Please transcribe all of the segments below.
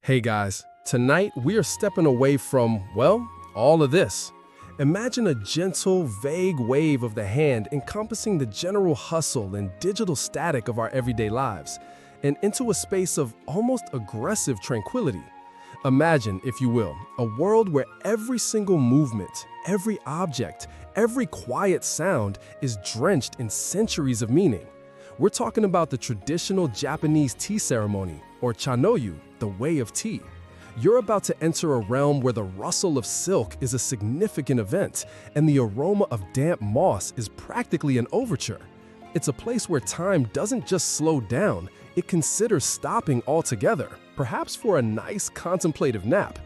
Hey guys, tonight we are stepping away from, well, all of this. Imagine a gentle, vague wave of the hand encompassing the general hustle and digital static of our everyday lives, and into a space of almost aggressive tranquility. Imagine, if you will, a world where every single movement, every object, every quiet sound is drenched in centuries of meaning. We're talking about the traditional Japanese tea ceremony, or chanoyu, the way of tea. You're about to enter a realm where the rustle of silk is a significant event, and the aroma of damp moss is practically an overture. It's a place where time doesn't just slow down, it considers stopping altogether, perhaps for a nice contemplative nap.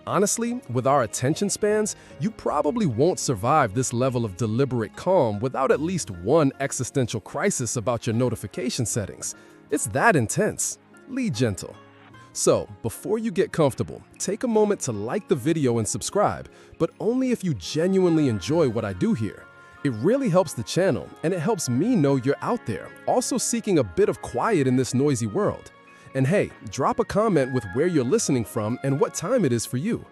Honestly, with our attention spans, you probably won't survive this level of deliberate calm without at least one existential crisis about your notification settings. It's that intense. Lead gentle. So, before you get comfortable, take a moment to like the video and subscribe, but only if you genuinely enjoy what I do here. It really helps the channel, and it helps me know you're out there, also seeking a bit of quiet in this noisy world. And hey, drop a comment with where you're listening from and what time it is for you.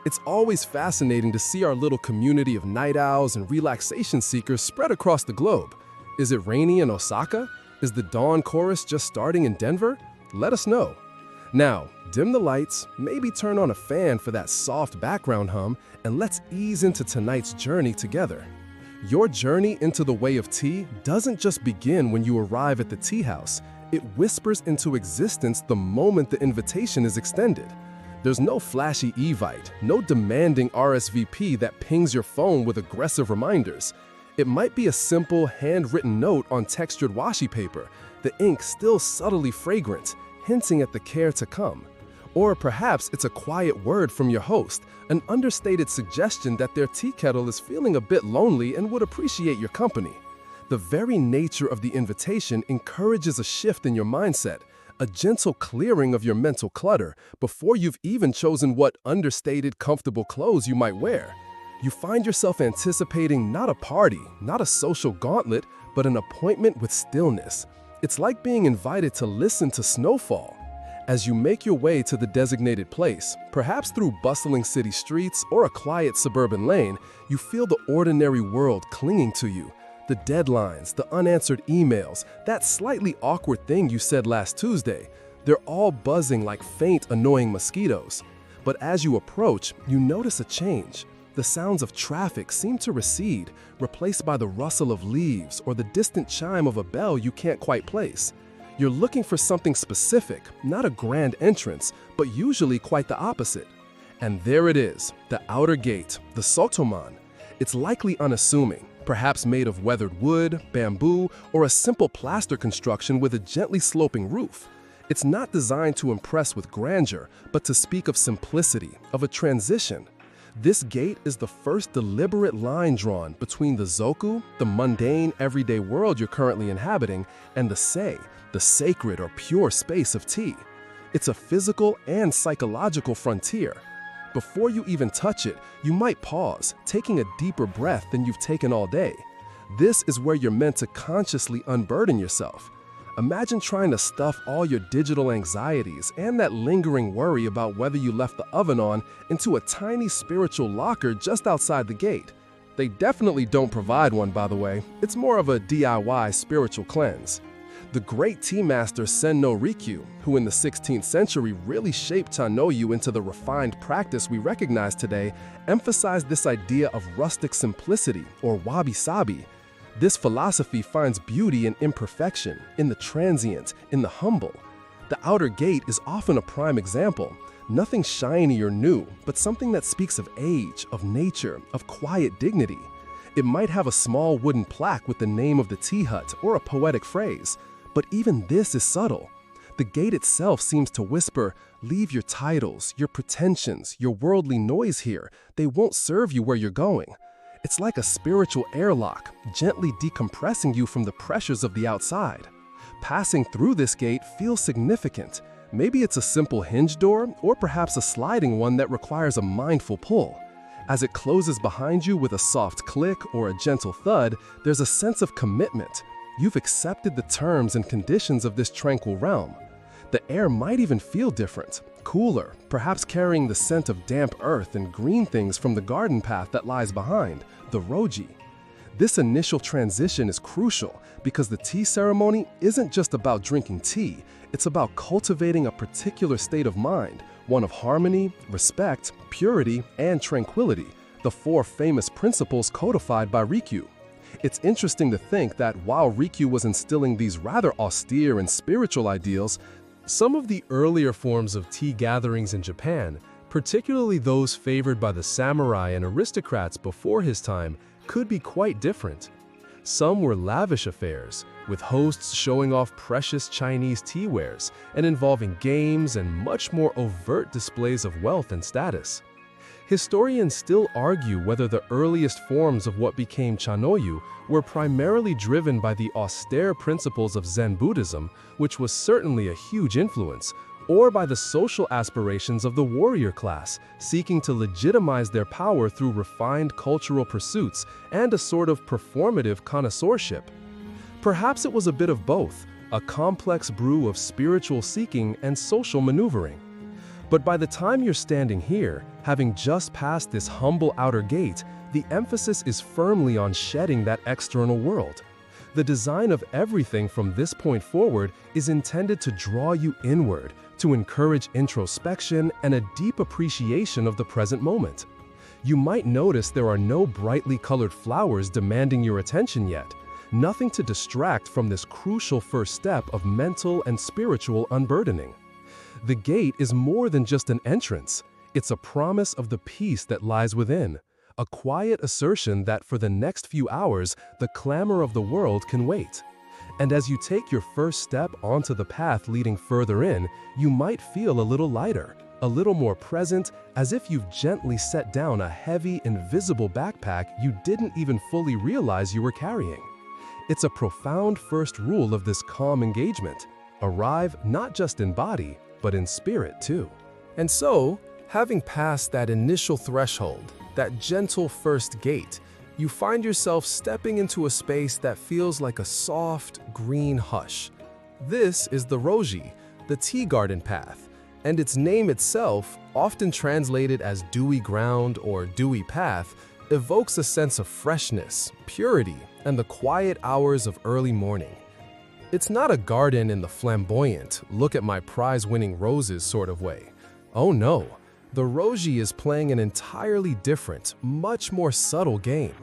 It's always fascinating to see our little community of night owls and relaxation seekers spread across the globe. Is it rainy in Osaka? Is the dawn chorus just starting in Denver? Let us know. Now, dim the lights, maybe turn on a fan for that soft background hum, and let's ease into tonight's journey together. Your journey into the way of tea doesn't just begin when you arrive at the tea house. It whispers into existence the moment the invitation is extended. There's no flashy Evite, no demanding RSVP that pings your phone with aggressive reminders. It might be a simple handwritten note on textured washi paper, the ink still subtly fragrant, hinting at the care to come. Or perhaps it's a quiet word from your host, an understated suggestion that their tea kettle is feeling a bit lonely and would appreciate your company. The very nature of the invitation encourages a shift in your mindset, a gentle clearing of your mental clutter before you've even chosen what understated, comfortable clothes you might wear. You find yourself anticipating not a party, not a social gauntlet, but an appointment with stillness. It's like being invited to listen to snowfall. As you make your way to the designated place, perhaps through bustling city streets or a quiet suburban lane, you feel the ordinary world clinging to you. The deadlines, the unanswered emails, that slightly awkward thing you said last Tuesday, they're all buzzing like faint, annoying mosquitoes. But as you approach, you notice a change. The sounds of traffic seem to recede, replaced by the rustle of leaves or the distant chime of a bell you can't quite place. You're looking for something specific, not a grand entrance, but usually quite the opposite. And there it is, the outer gate, the sotoman. It's likely unassuming, perhaps made of weathered wood, bamboo, or a simple plaster construction with a gently sloping roof. It's not designed to impress with grandeur, but to speak of simplicity, of a transition. This gate is the first deliberate line drawn between the zoku, the mundane, everyday world you're currently inhabiting, and the sei, the sacred or pure space of tea. It's a physical and psychological frontier. Before you even touch it, you might pause, taking a deeper breath than you've taken all day. This is where you're meant to consciously unburden yourself. Imagine trying to stuff all your digital anxieties and that lingering worry about whether you left the oven on into a tiny spiritual locker just outside the gate. They definitely don't provide one, by the way. It's more of a DIY spiritual cleanse. The great tea master Sen no Rikyu, who in the 16th century really shaped chanoyu into the refined practice we recognize today, emphasized this idea of rustic simplicity, or wabi-sabi. This philosophy finds beauty in imperfection, in the transient, in the humble. The outer gate is often a prime example. Nothing shiny or new, but something that speaks of age, of nature, of quiet dignity. It might have a small wooden plaque with the name of the tea hut or a poetic phrase. But even this is subtle. The gate itself seems to whisper, leave your titles, your pretensions, your worldly noise here. They won't serve you where you're going. It's like a spiritual airlock, gently decompressing you from the pressures of the outside. Passing through this gate feels significant. Maybe it's a simple hinge door, or perhaps a sliding one that requires a mindful pull. As it closes behind you with a soft click or a gentle thud, there's a sense of commitment. You've accepted the terms and conditions of this tranquil realm. The air might even feel different, cooler, perhaps carrying the scent of damp earth and green things from the garden path that lies behind, the roji. This initial transition is crucial because the tea ceremony isn't just about drinking tea, it's about cultivating a particular state of mind, one of harmony, respect, purity, and tranquility, the four famous principles codified by Rikyu. It's interesting to think that while Rikyu was instilling these rather austere and spiritual ideals, some of the earlier forms of tea gatherings in Japan, particularly those favored by the samurai and aristocrats before his time, could be quite different. Some were lavish affairs, with hosts showing off precious Chinese tea wares and involving games and much more overt displays of wealth and status. Historians still argue whether the earliest forms of what became Chanoyu were primarily driven by the austere principles of Zen Buddhism, which was certainly a huge influence, or by the social aspirations of the warrior class, seeking to legitimize their power through refined cultural pursuits and a sort of performative connoisseurship. Perhaps it was a bit of both, a complex brew of spiritual seeking and social maneuvering. But by the time you're standing here, having just passed this humble outer gate, the emphasis is firmly on shedding that external world. The design of everything from this point forward is intended to draw you inward, to encourage introspection and a deep appreciation of the present moment. You might notice there are no brightly colored flowers demanding your attention yet, nothing to distract from this crucial first step of mental and spiritual unburdening. The gate is more than just an entrance. It's a promise of the peace that lies within, a quiet assertion that for the next few hours, the clamor of the world can wait. And as you take your first step onto the path leading further in, you might feel a little lighter, a little more present, as if you've gently set down a heavy, invisible backpack you didn't even fully realize you were carrying. It's a profound first rule of this calm engagement. Arrive not just in body, but in spirit too. And so, having passed that initial threshold, that gentle first gate, you find yourself stepping into a space that feels like a soft, green hush. This is the Roji, the tea garden path, and its name itself, often translated as dewy ground or dewy path, evokes a sense of freshness, purity, and the quiet hours of early morning. It's not a garden in the flamboyant, look at my prize-winning roses sort of way. Oh no, the Roji is playing an entirely different, much more subtle game.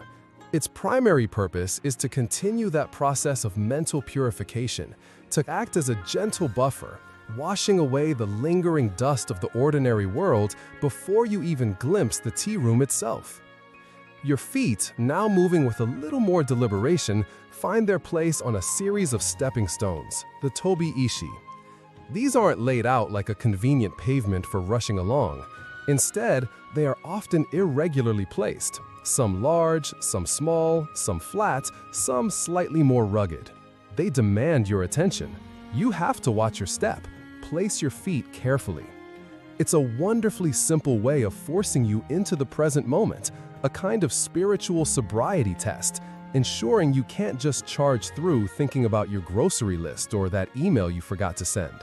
Its primary purpose is to continue that process of mental purification, to act as a gentle buffer, washing away the lingering dust of the ordinary world before you even glimpse the tea room itself. Your feet, now moving with a little more deliberation, find their place on a series of stepping stones, the Tobi Ishi. These aren't laid out like a convenient pavement for rushing along. Instead, they are often irregularly placed, some large, some small, some flat, some slightly more rugged. They demand your attention. You have to watch your step, place your feet carefully. It's a wonderfully simple way of forcing you into the present moment, a kind of spiritual sobriety test, ensuring you can't just charge through thinking about your grocery list or that email you forgot to send.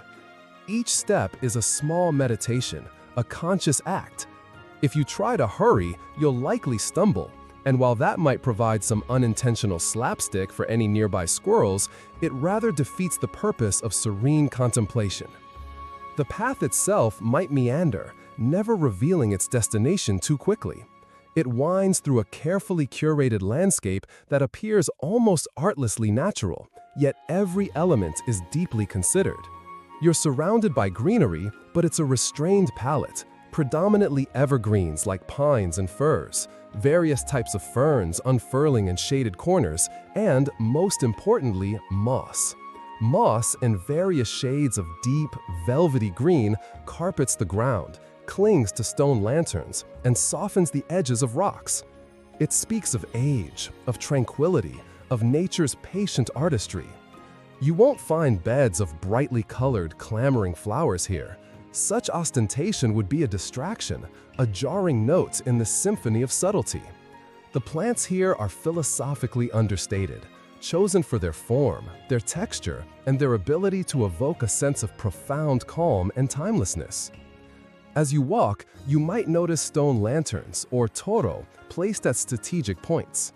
Each step is a small meditation, a conscious act. If you try to hurry, you'll likely stumble, and while that might provide some unintentional slapstick for any nearby squirrels, it rather defeats the purpose of serene contemplation. The path itself might meander, never revealing its destination too quickly. It winds through a carefully curated landscape that appears almost artlessly natural, yet every element is deeply considered. You're surrounded by greenery, but it's a restrained palette, predominantly evergreens like pines and firs, various types of ferns unfurling in shaded corners, and, most importantly, moss. Moss in various shades of deep, velvety green carpets the ground, clings to stone lanterns, and softens the edges of rocks. It speaks of age, of tranquility, of nature's patient artistry. You won't find beds of brightly colored, clamoring flowers here. Such ostentation would be a distraction, a jarring note in the symphony of subtlety. The plants here are philosophically understated, chosen for their form, their texture, and their ability to evoke a sense of profound calm and timelessness. As you walk, you might notice stone lanterns, or toro, placed at strategic points.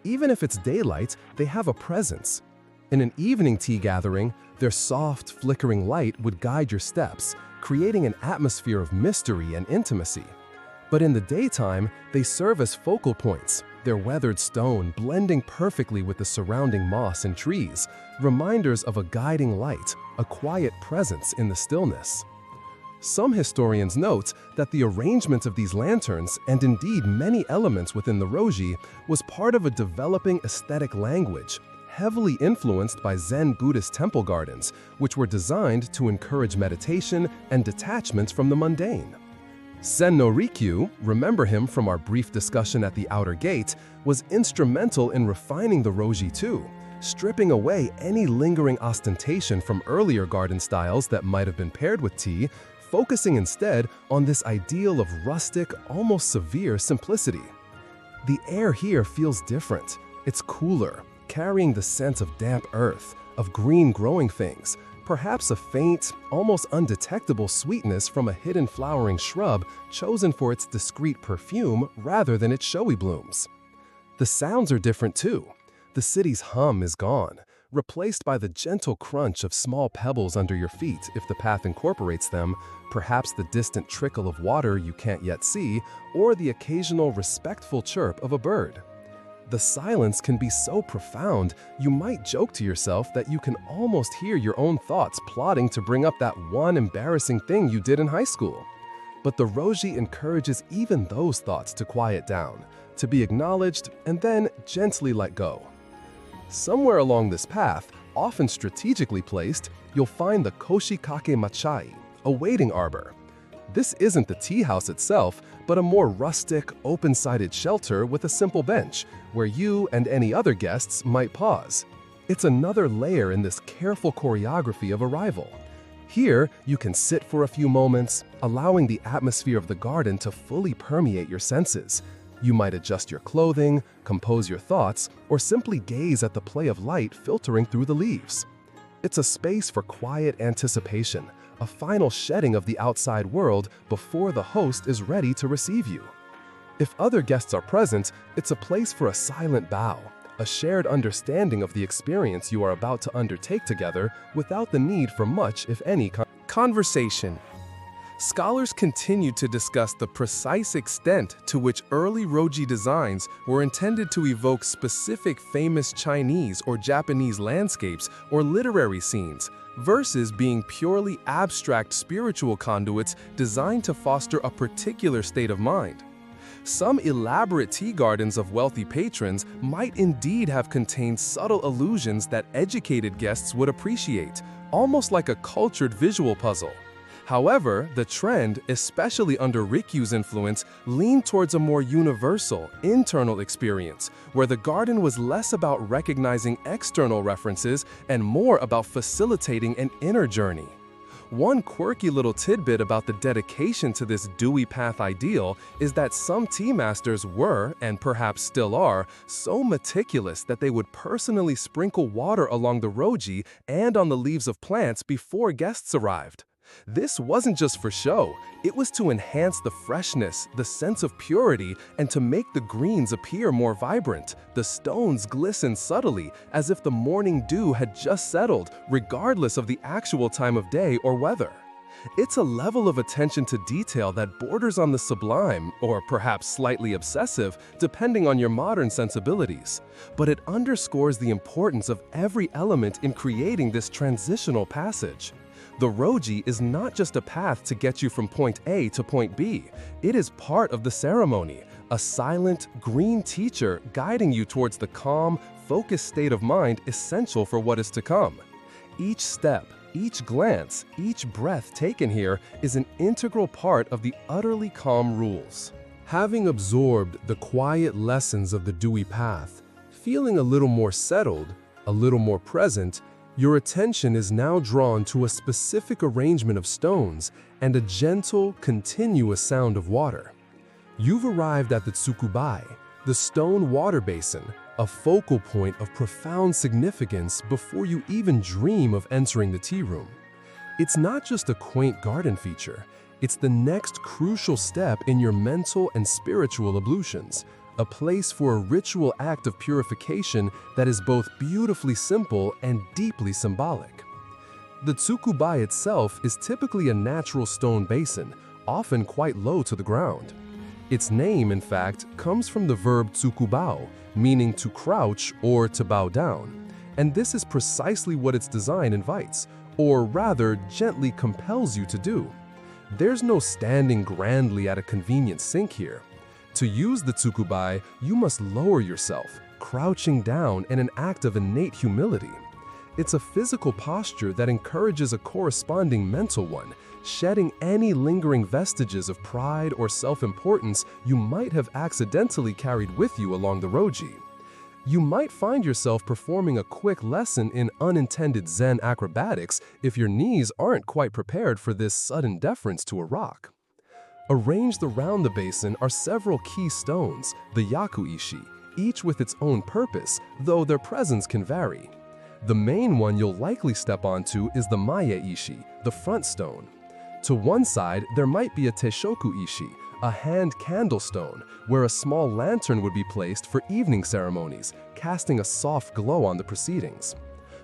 Even if it's daylight, they have a presence. In an evening tea gathering, their soft, flickering light would guide your steps, creating an atmosphere of mystery and intimacy. But in the daytime, they serve as focal points, their weathered stone blending perfectly with the surrounding moss and trees, reminders of a guiding light, a quiet presence in the stillness. Some historians note that the arrangement of these lanterns, and indeed many elements within the roji, was part of a developing aesthetic language, heavily influenced by Zen Buddhist temple gardens, which were designed to encourage meditation and detachment from the mundane. Sen no Rikyu, remember him from our brief discussion at the outer gate, was instrumental in refining the roji too, stripping away any lingering ostentation from earlier garden styles that might have been paired with tea, focusing instead on this ideal of rustic, almost severe simplicity. The air here feels different. It's cooler, carrying the scent of damp earth, of green growing things, perhaps a faint, almost undetectable sweetness from a hidden flowering shrub chosen for its discreet perfume rather than its showy blooms. The sounds are different too. The city's hum is gone, replaced by the gentle crunch of small pebbles under your feet if the path incorporates them, perhaps the distant trickle of water you can't yet see, or the occasional respectful chirp of a bird. The silence can be so profound, you might joke to yourself that you can almost hear your own thoughts plotting to bring up that one embarrassing thing you did in high school. But the roji encourages even those thoughts to quiet down, to be acknowledged, and then gently let go. Somewhere along this path, often strategically placed, you'll find the koshikake machai, a waiting arbor. This isn't the tea house itself, but a more rustic, open-sided shelter with a simple bench, where you and any other guests might pause. It's another layer in this careful choreography of arrival. Here, you can sit for a few moments, allowing the atmosphere of the garden to fully permeate your senses. You might adjust your clothing, compose your thoughts, or simply gaze at the play of light filtering through the leaves. It's a space for quiet anticipation, a final shedding of the outside world before the host is ready to receive you. If other guests are present, it's a place for a silent bow, a shared understanding of the experience you are about to undertake together without the need for much, if any, conversation. Scholars continue to discuss the precise extent to which early roji designs were intended to evoke specific famous Chinese or Japanese landscapes or literary scenes, versus being purely abstract spiritual conduits designed to foster a particular state of mind. Some elaborate tea gardens of wealthy patrons might indeed have contained subtle allusions that educated guests would appreciate, almost like a cultured visual puzzle. However, the trend, especially under Rikyu's influence, leaned towards a more universal, internal experience, where the garden was less about recognizing external references and more about facilitating an inner journey. One quirky little tidbit about the dedication to this dewy path ideal is that some tea masters were, and perhaps still are, so meticulous that they would personally sprinkle water along the roji and on the leaves of plants before guests arrived. This wasn't just for show, it was to enhance the freshness, the sense of purity, and to make the greens appear more vibrant. The stones glisten subtly, as if the morning dew had just settled, regardless of the actual time of day or weather. It's a level of attention to detail that borders on the sublime, or perhaps slightly obsessive, depending on your modern sensibilities. But it underscores the importance of every element in creating this transitional passage. The roji is not just a path to get you from point A to point B. It is part of the ceremony, a silent, green teacher guiding you towards the calm, focused state of mind essential for what is to come. Each step, each glance, each breath taken here is an integral part of the utterly calm rules. Having absorbed the quiet lessons of the dewy path, feeling a little more settled, a little more present, your attention is now drawn to a specific arrangement of stones and a gentle, continuous sound of water. You've arrived at the tsukubai, the stone water basin, a focal point of profound significance before you even dream of entering the tea room. It's not just a quaint garden feature, It's the next crucial step in your mental and spiritual ablutions, a place for a ritual act of purification that is both beautifully simple and deeply symbolic. The tsukubai itself is typically a natural stone basin, often quite low to the ground. Its name, in fact, comes from the verb tsukubao, meaning to crouch or to bow down. And this is precisely what its design invites, or rather gently compels you to do. There's no standing grandly at a convenient sink here. To use the tsukubai, you must lower yourself, crouching down in an act of innate humility. It's a physical posture that encourages a corresponding mental one, shedding any lingering vestiges of pride or self-importance you might have accidentally carried with you along the roji. You might find yourself performing a quick lesson in unintended Zen acrobatics if your knees aren't quite prepared for this sudden deference to a rock. Arranged around the basin are several key stones, the yaku-ishi, each with its own purpose, though their presence can vary. The main one you'll likely step onto is the maye-ishi, the front stone. To one side, there might be a teishoku-ishi, a hand candle stone, where a small lantern would be placed for evening ceremonies, casting a soft glow on the proceedings.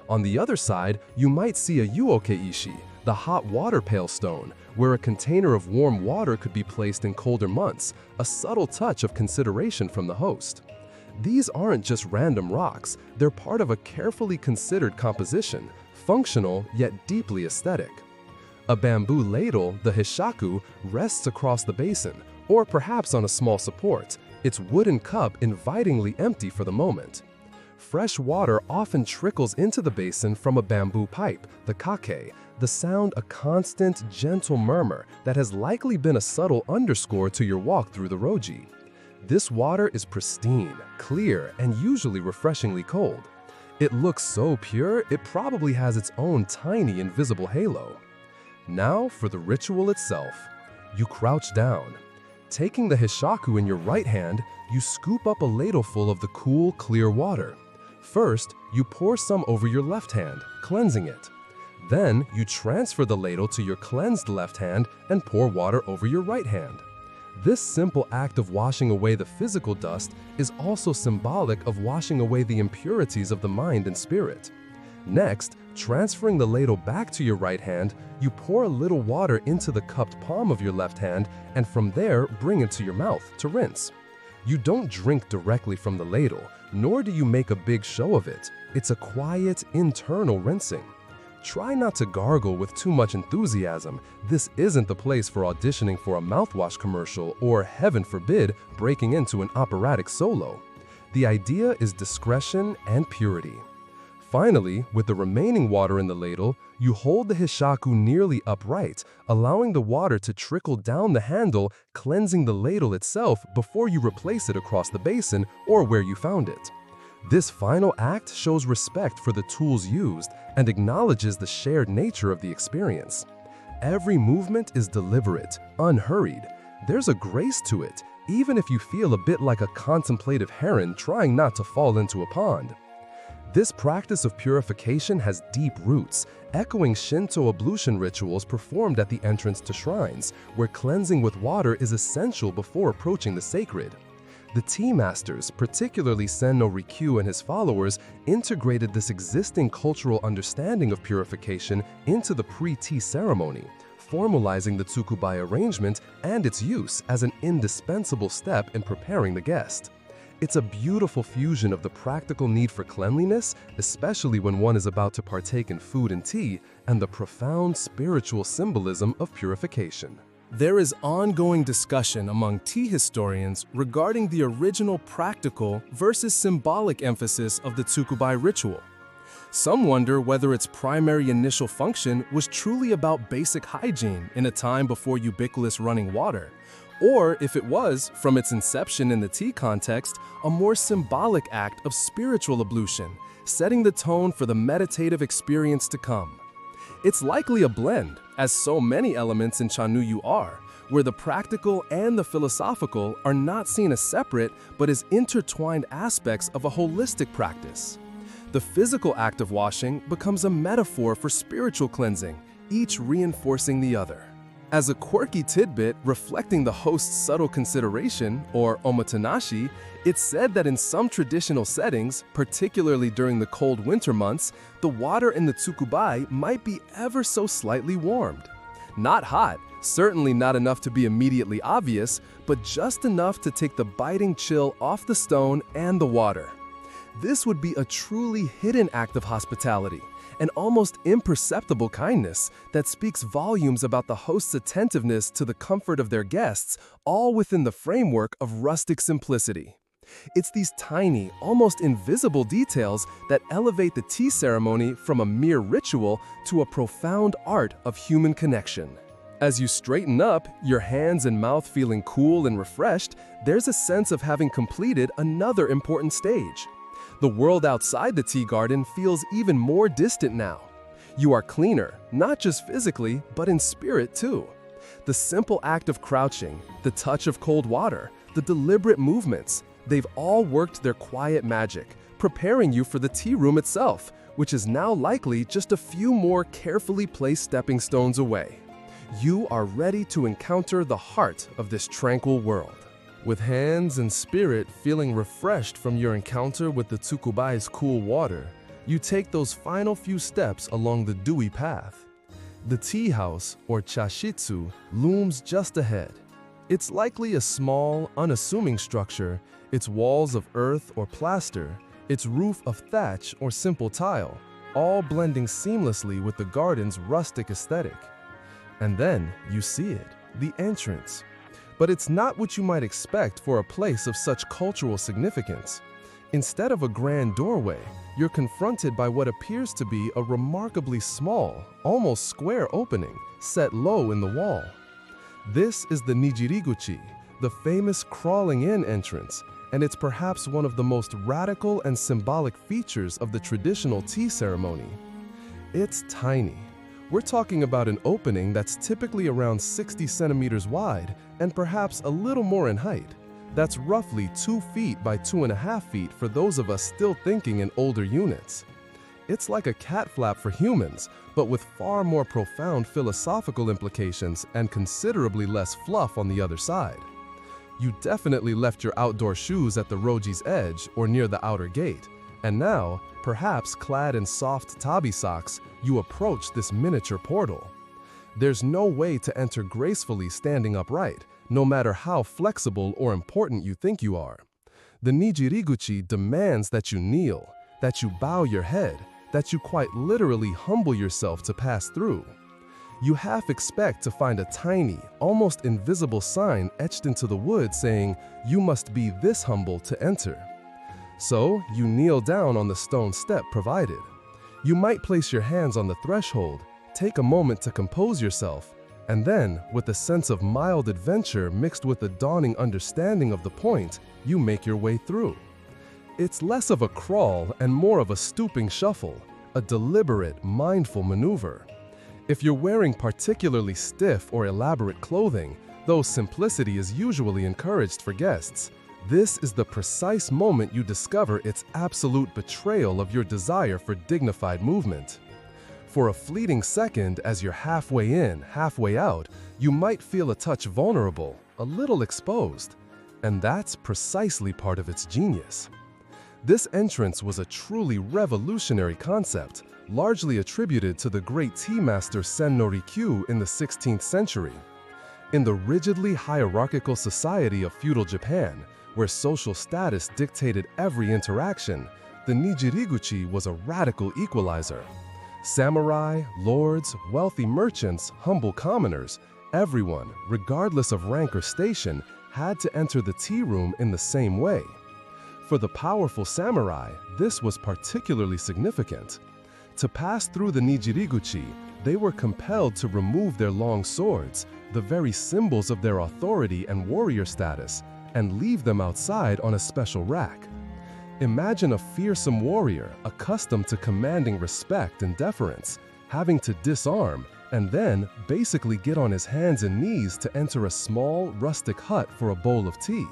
On the other side, you might see a yuoke-ishi, the hot water pail stone, where a container of warm water could be placed in colder months, a subtle touch of consideration from the host. These aren't just random rocks, they're part of a carefully considered composition, functional yet deeply aesthetic. A bamboo ladle, the hishaku, rests across the basin, or perhaps on a small support, its wooden cup invitingly empty for the moment. Fresh water often trickles into the basin from a bamboo pipe, the kake, the sound a constant, gentle murmur that has likely been a subtle underscore to your walk through the roji. This water is pristine, clear, and usually refreshingly cold. It looks so pure, it probably has its own tiny invisible halo. Now for the ritual itself. You crouch down. Taking the hishaku in your right hand, you scoop up a ladleful of the cool, clear water. First, you pour some over your left hand, cleansing it. Then, you transfer the ladle to your cleansed left hand and pour water over your right hand. This simple act of washing away the physical dust is also symbolic of washing away the impurities of the mind and spirit. Next, transferring the ladle back to your right hand, you pour a little water into the cupped palm of your left hand and from there bring it to your mouth to rinse. You don't drink directly from the ladle, nor do you make a big show of it. It's a quiet, internal rinsing. Try not to gargle with too much enthusiasm. This isn't the place for auditioning for a mouthwash commercial or, heaven forbid, breaking into an operatic solo. The idea is discretion and purity. Finally, with the remaining water in the ladle, you hold the hishaku nearly upright, allowing the water to trickle down the handle, cleansing the ladle itself before you replace it across the basin or where you found it. This final act shows respect for the tools used and acknowledges the shared nature of the experience. Every movement is deliberate, unhurried. There's a grace to it, even if you feel a bit like a contemplative heron trying not to fall into a pond. This practice of purification has deep roots, echoing Shinto ablution rituals performed at the entrance to shrines, where cleansing with water is essential before approaching the sacred. The tea masters, particularly Senno Rikyu and his followers, integrated this existing cultural understanding of purification into the pre-tea ceremony, formalizing the tsukubai arrangement and its use as an indispensable step in preparing the guest. It's a beautiful fusion of the practical need for cleanliness, especially when one is about to partake in food and tea, and the profound spiritual symbolism of purification. There is ongoing discussion among tea historians regarding the original practical versus symbolic emphasis of the tsukubai ritual. Some wonder whether its primary initial function was truly about basic hygiene in a time before ubiquitous running water, or if it was, from its inception in the tea context, a more symbolic act of spiritual ablution, setting the tone for the meditative experience to come. It's likely a blend, as so many elements in Chanyu are, where the practical and the philosophical are not seen as separate but as intertwined aspects of a holistic practice. The physical act of washing becomes a metaphor for spiritual cleansing, each reinforcing the other. As a quirky tidbit reflecting the host's subtle consideration, or omotenashi, it's said that in some traditional settings, particularly during the cold winter months, the water in the tsukubai might be ever so slightly warmed. Not hot, certainly not enough to be immediately obvious, but just enough to take the biting chill off the stone and the water. This would be a truly hidden act of hospitality, an almost imperceptible kindness that speaks volumes about the host's attentiveness to the comfort of their guests, all within the framework of rustic simplicity. It's these tiny, almost invisible details that elevate the tea ceremony from a mere ritual to a profound art of human connection. As you straighten up, your hands and mouth feeling cool and refreshed, there's a sense of having completed another important stage. The world outside the tea garden feels even more distant now. You are cleaner, not just physically, but in spirit too. The simple act of crouching, the touch of cold water, the deliberate movements, they've all worked their quiet magic, preparing you for the tea room itself, which is now likely just a few more carefully placed stepping stones away. You are ready to encounter the heart of this tranquil world. With hands and spirit feeling refreshed from your encounter with the tsukubai's cool water, you take those final few steps along the dewy path. The tea house, or chashitsu, looms just ahead. It's likely a small, unassuming structure, its walls of earth or plaster, its roof of thatch or simple tile, all blending seamlessly with the garden's rustic aesthetic. And then you see it, the entrance. But it's not what you might expect for a place of such cultural significance. Instead of a grand doorway, you're confronted by what appears to be a remarkably small, almost square opening set low in the wall. This is the Nijiriguchi, the famous crawling-in entrance, and it's perhaps one of the most radical and symbolic features of the traditional tea ceremony. It's tiny. We're talking about an opening that's typically around 60 centimeters wide and perhaps a little more in height. That's roughly 2 feet by 2.5 feet for those of us still thinking in older units. It's like a cat flap for humans, but with far more profound philosophical implications and considerably less fluff on the other side. You definitely left your outdoor shoes at the roji's edge or near the outer gate, and now, perhaps clad in soft tabi socks, you approach this miniature portal. There's no way to enter gracefully standing upright, no matter how flexible or important you think you are. The Nijiriguchi demands that you kneel, that you bow your head, that you quite literally humble yourself to pass through. You half expect to find a tiny, almost invisible sign etched into the wood saying, "You must be this humble to enter." So, you kneel down on the stone step provided. You might place your hands on the threshold, take a moment to compose yourself, and then, with a sense of mild adventure mixed with a dawning understanding of the point, you make your way through. It's less of a crawl and more of a stooping shuffle, a deliberate, mindful maneuver. If you're wearing particularly stiff or elaborate clothing, though simplicity is usually encouraged for guests, this is the precise moment you discover its absolute betrayal of your desire for dignified movement. For a fleeting second, as you're halfway in, halfway out, you might feel a touch vulnerable, a little exposed, and that's precisely part of its genius. This entrance was a truly revolutionary concept, largely attributed to the great tea master Sen no Rikyu in the 16th century. In the rigidly hierarchical society of feudal Japan, where social status dictated every interaction, the Nijiriguchi was a radical equalizer. Samurai, lords, wealthy merchants, humble commoners, everyone, regardless of rank or station, had to enter the tea room in the same way. For the powerful samurai, this was particularly significant. To pass through the Nijiriguchi, they were compelled to remove their long swords, the very symbols of their authority and warrior status, and leave them outside on a special rack. Imagine a fearsome warrior accustomed to commanding respect and deference, having to disarm and then basically get on his hands and knees to enter a small, rustic hut for a bowl of tea.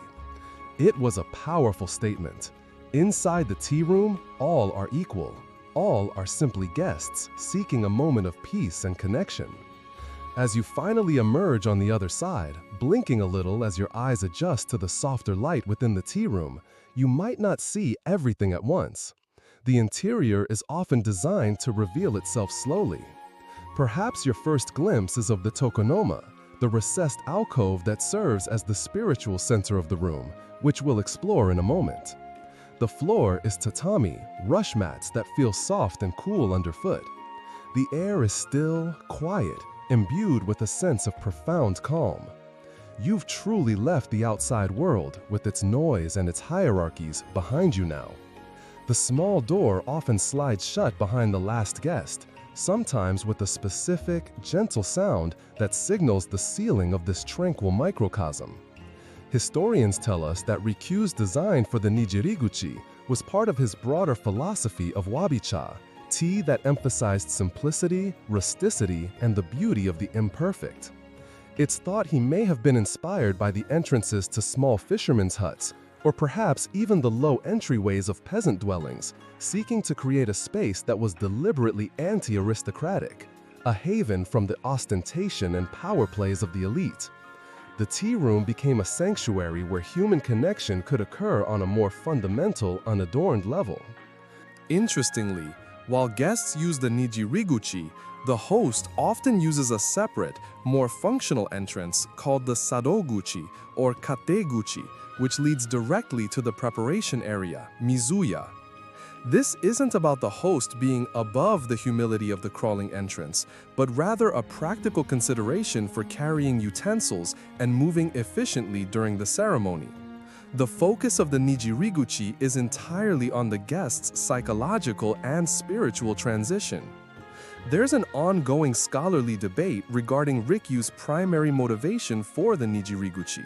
It was a powerful statement. Inside the tea room, all are equal. All are simply guests seeking a moment of peace and connection. As you finally emerge on the other side, blinking a little as your eyes adjust to the softer light within the tea room, you might not see everything at once. The interior is often designed to reveal itself slowly. Perhaps your first glimpse is of the tokonoma, the recessed alcove that serves as the spiritual center of the room, which we'll explore in a moment. The floor is tatami, rush mats that feel soft and cool underfoot. The air is still, quiet, imbued with a sense of profound calm. You've truly left the outside world, with its noise and its hierarchies, behind you now. The small door often slides shut behind the last guest, sometimes with a specific, gentle sound that signals the sealing of this tranquil microcosm. Historians tell us that Rikyu's design for the Nijiriguchi was part of his broader philosophy of wabi-cha, tea that emphasized simplicity, rusticity, and the beauty of the imperfect. It's thought he may have been inspired by the entrances to small fishermen's huts, or perhaps even the low entryways of peasant dwellings, seeking to create a space that was deliberately anti-aristocratic, a haven from the ostentation and power plays of the elite. The tea room became a sanctuary where human connection could occur on a more fundamental, unadorned level. Interestingly, while guests use the Nijiriguchi, the host often uses a separate, more functional entrance called the Sadoguchi or Kateguchi, which leads directly to the preparation area, Mizuya. This isn't about the host being above the humility of the crawling entrance, but rather a practical consideration for carrying utensils and moving efficiently during the ceremony. The focus of the Nijiriguchi is entirely on the guest's psychological and spiritual transition. There's an ongoing scholarly debate regarding Rikyu's primary motivation for the Nijiriguchi.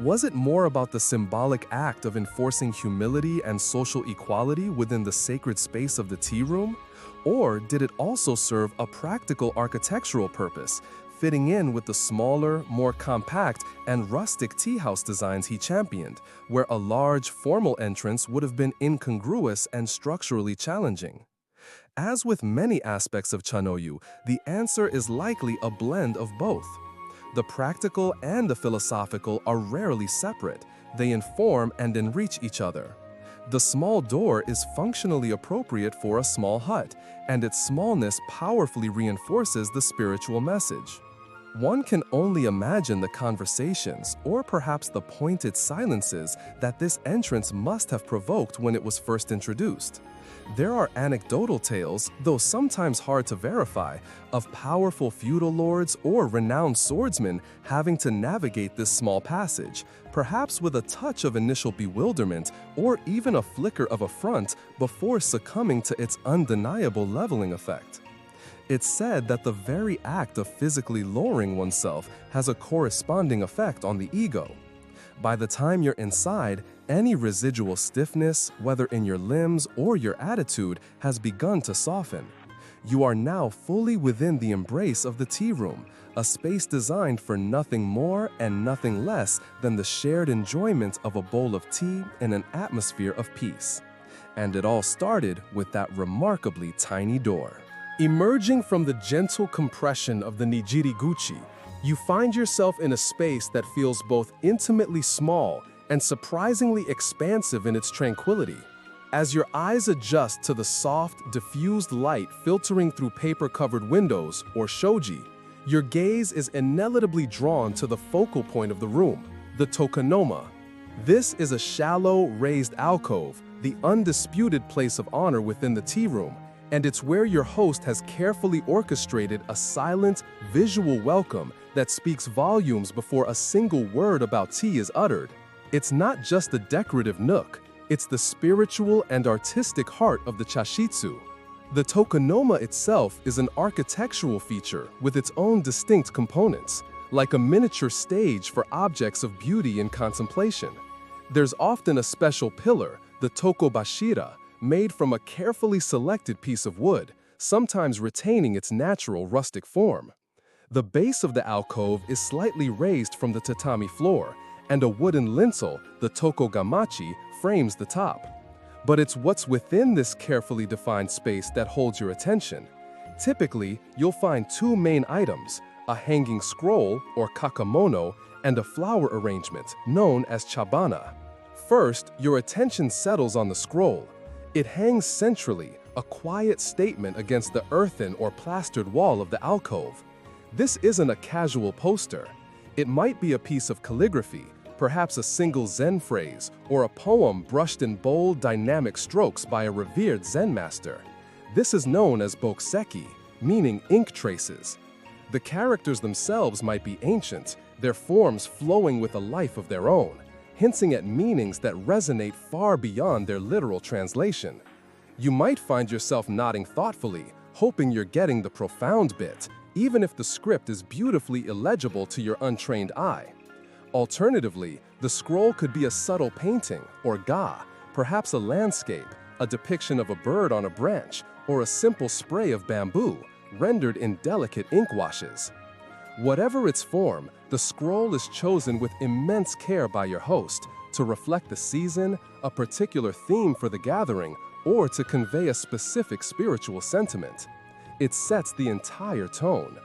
Was it more about the symbolic act of enforcing humility and social equality within the sacred space of the tea room? Or did it also serve a practical architectural purpose, fitting in with the smaller, more compact, and rustic tea house designs he championed, where a large, formal entrance would have been incongruous and structurally challenging? As with many aspects of Chanoyu, the answer is likely a blend of both. The practical and the philosophical are rarely separate. They inform and enrich each other. The small door is functionally appropriate for a small hut, and its smallness powerfully reinforces the spiritual message. One can only imagine the conversations, or perhaps the pointed silences, that this entrance must have provoked when it was first introduced. There are anecdotal tales, though sometimes hard to verify, of powerful feudal lords or renowned swordsmen having to navigate this small passage, perhaps with a touch of initial bewilderment or even a flicker of affront before succumbing to its undeniable leveling effect. It's said that the very act of physically lowering oneself has a corresponding effect on the ego. By the time you're inside, any residual stiffness, whether in your limbs or your attitude, has begun to soften. You are now fully within the embrace of the tea room, a space designed for nothing more and nothing less than the shared enjoyment of a bowl of tea in an atmosphere of peace. And it all started with that remarkably tiny door. Emerging from the gentle compression of the Nijiriguchi, you find yourself in a space that feels both intimately small and surprisingly expansive in its tranquility. As your eyes adjust to the soft, diffused light filtering through paper-covered windows, or shoji, your gaze is inevitably drawn to the focal point of the room, the tokonoma. This is a shallow, raised alcove, the undisputed place of honor within the tea room, and it's where your host has carefully orchestrated a silent, visual welcome that speaks volumes before a single word about tea is uttered. It's not just a decorative nook, it's the spiritual and artistic heart of the chashitsu. The tokonoma itself is an architectural feature with its own distinct components, like a miniature stage for objects of beauty and contemplation. There's often a special pillar, the tokobashira, made from a carefully selected piece of wood, sometimes retaining its natural rustic form. The base of the alcove is slightly raised from the tatami floor, and a wooden lintel, the tokogamachi, frames the top. But it's what's within this carefully defined space that holds your attention. Typically, you'll find two main items, a hanging scroll, or kakamono, and a flower arrangement, known as chabana. First, your attention settles on the scroll. It hangs centrally, a quiet statement against the earthen or plastered wall of the alcove. This isn't a casual poster. It might be a piece of calligraphy, perhaps a single Zen phrase, or a poem brushed in bold, dynamic strokes by a revered Zen master. This is known as bokuseki, meaning ink traces. The characters themselves might be ancient, their forms flowing with a life of their own, hinting at meanings that resonate far beyond their literal translation. You might find yourself nodding thoughtfully, hoping you're getting the profound bit, even if the script is beautifully illegible to your untrained eye. Alternatively, the scroll could be a subtle painting, or ga, perhaps a landscape, a depiction of a bird on a branch, or a simple spray of bamboo, rendered in delicate ink washes. Whatever its form, the scroll is chosen with immense care by your host to reflect the season, a particular theme for the gathering, or to convey a specific spiritual sentiment. It sets the entire tone.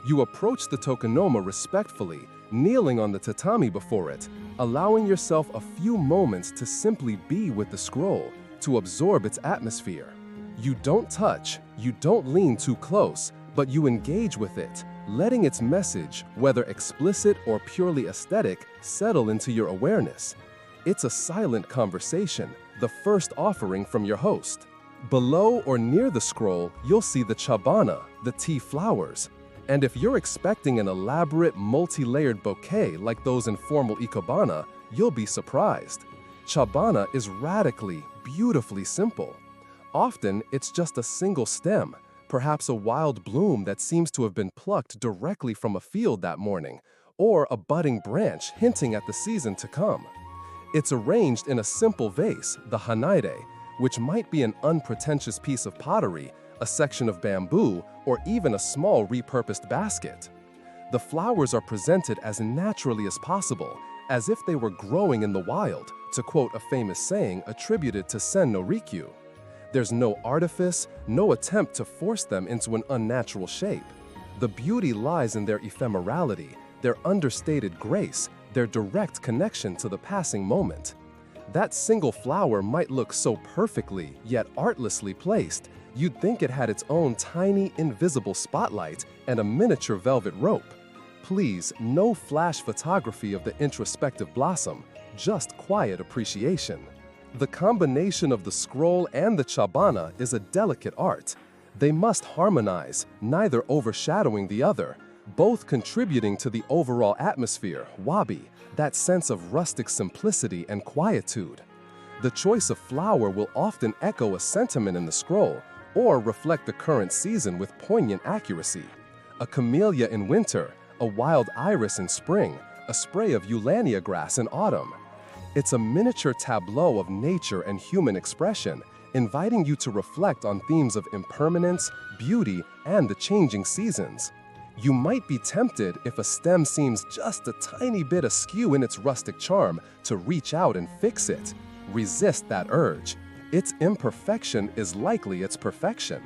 You approach the tokonoma respectfully, kneeling on the tatami before it, allowing yourself a few moments to simply be with the scroll, to absorb its atmosphere. You don't touch, you don't lean too close, but you engage with it, letting its message, whether explicit or purely aesthetic, settle into your awareness. It's a silent conversation, the first offering from your host. Below or near the scroll, you'll see the chabana, the tea flowers. And if you're expecting an elaborate, multi-layered bouquet like those in formal ikebana, you'll be surprised. Chabana is radically, beautifully simple. Often, it's just a single stem, perhaps a wild bloom that seems to have been plucked directly from a field that morning, or a budding branch hinting at the season to come. It's arranged in a simple vase, the hanaire, which might be an unpretentious piece of pottery, a section of bamboo, or even a small repurposed basket. The flowers are presented as naturally as possible, as if they were growing in the wild, to quote a famous saying attributed to Sen no Rikyu. There's no artifice, no attempt to force them into an unnatural shape. The beauty lies in their ephemerality, their understated grace, their direct connection to the passing moment. That single flower might look so perfectly, yet artlessly placed, you'd think it had its own tiny, invisible spotlight and a miniature velvet rope. Please, no flash photography of the introspective blossom, just quiet appreciation. The combination of the scroll and the chabana is a delicate art. They must harmonize, neither overshadowing the other, both contributing to the overall atmosphere, wabi, that sense of rustic simplicity and quietude. The choice of flower will often echo a sentiment in the scroll, or reflect the current season with poignant accuracy. A camellia in winter, a wild iris in spring, a spray of eulania grass in autumn. It's a miniature tableau of nature and human expression, inviting you to reflect on themes of impermanence, beauty, and the changing seasons. You might be tempted, if a stem seems just a tiny bit askew in its rustic charm, to reach out and fix it. Resist that urge. Its imperfection is likely its perfection.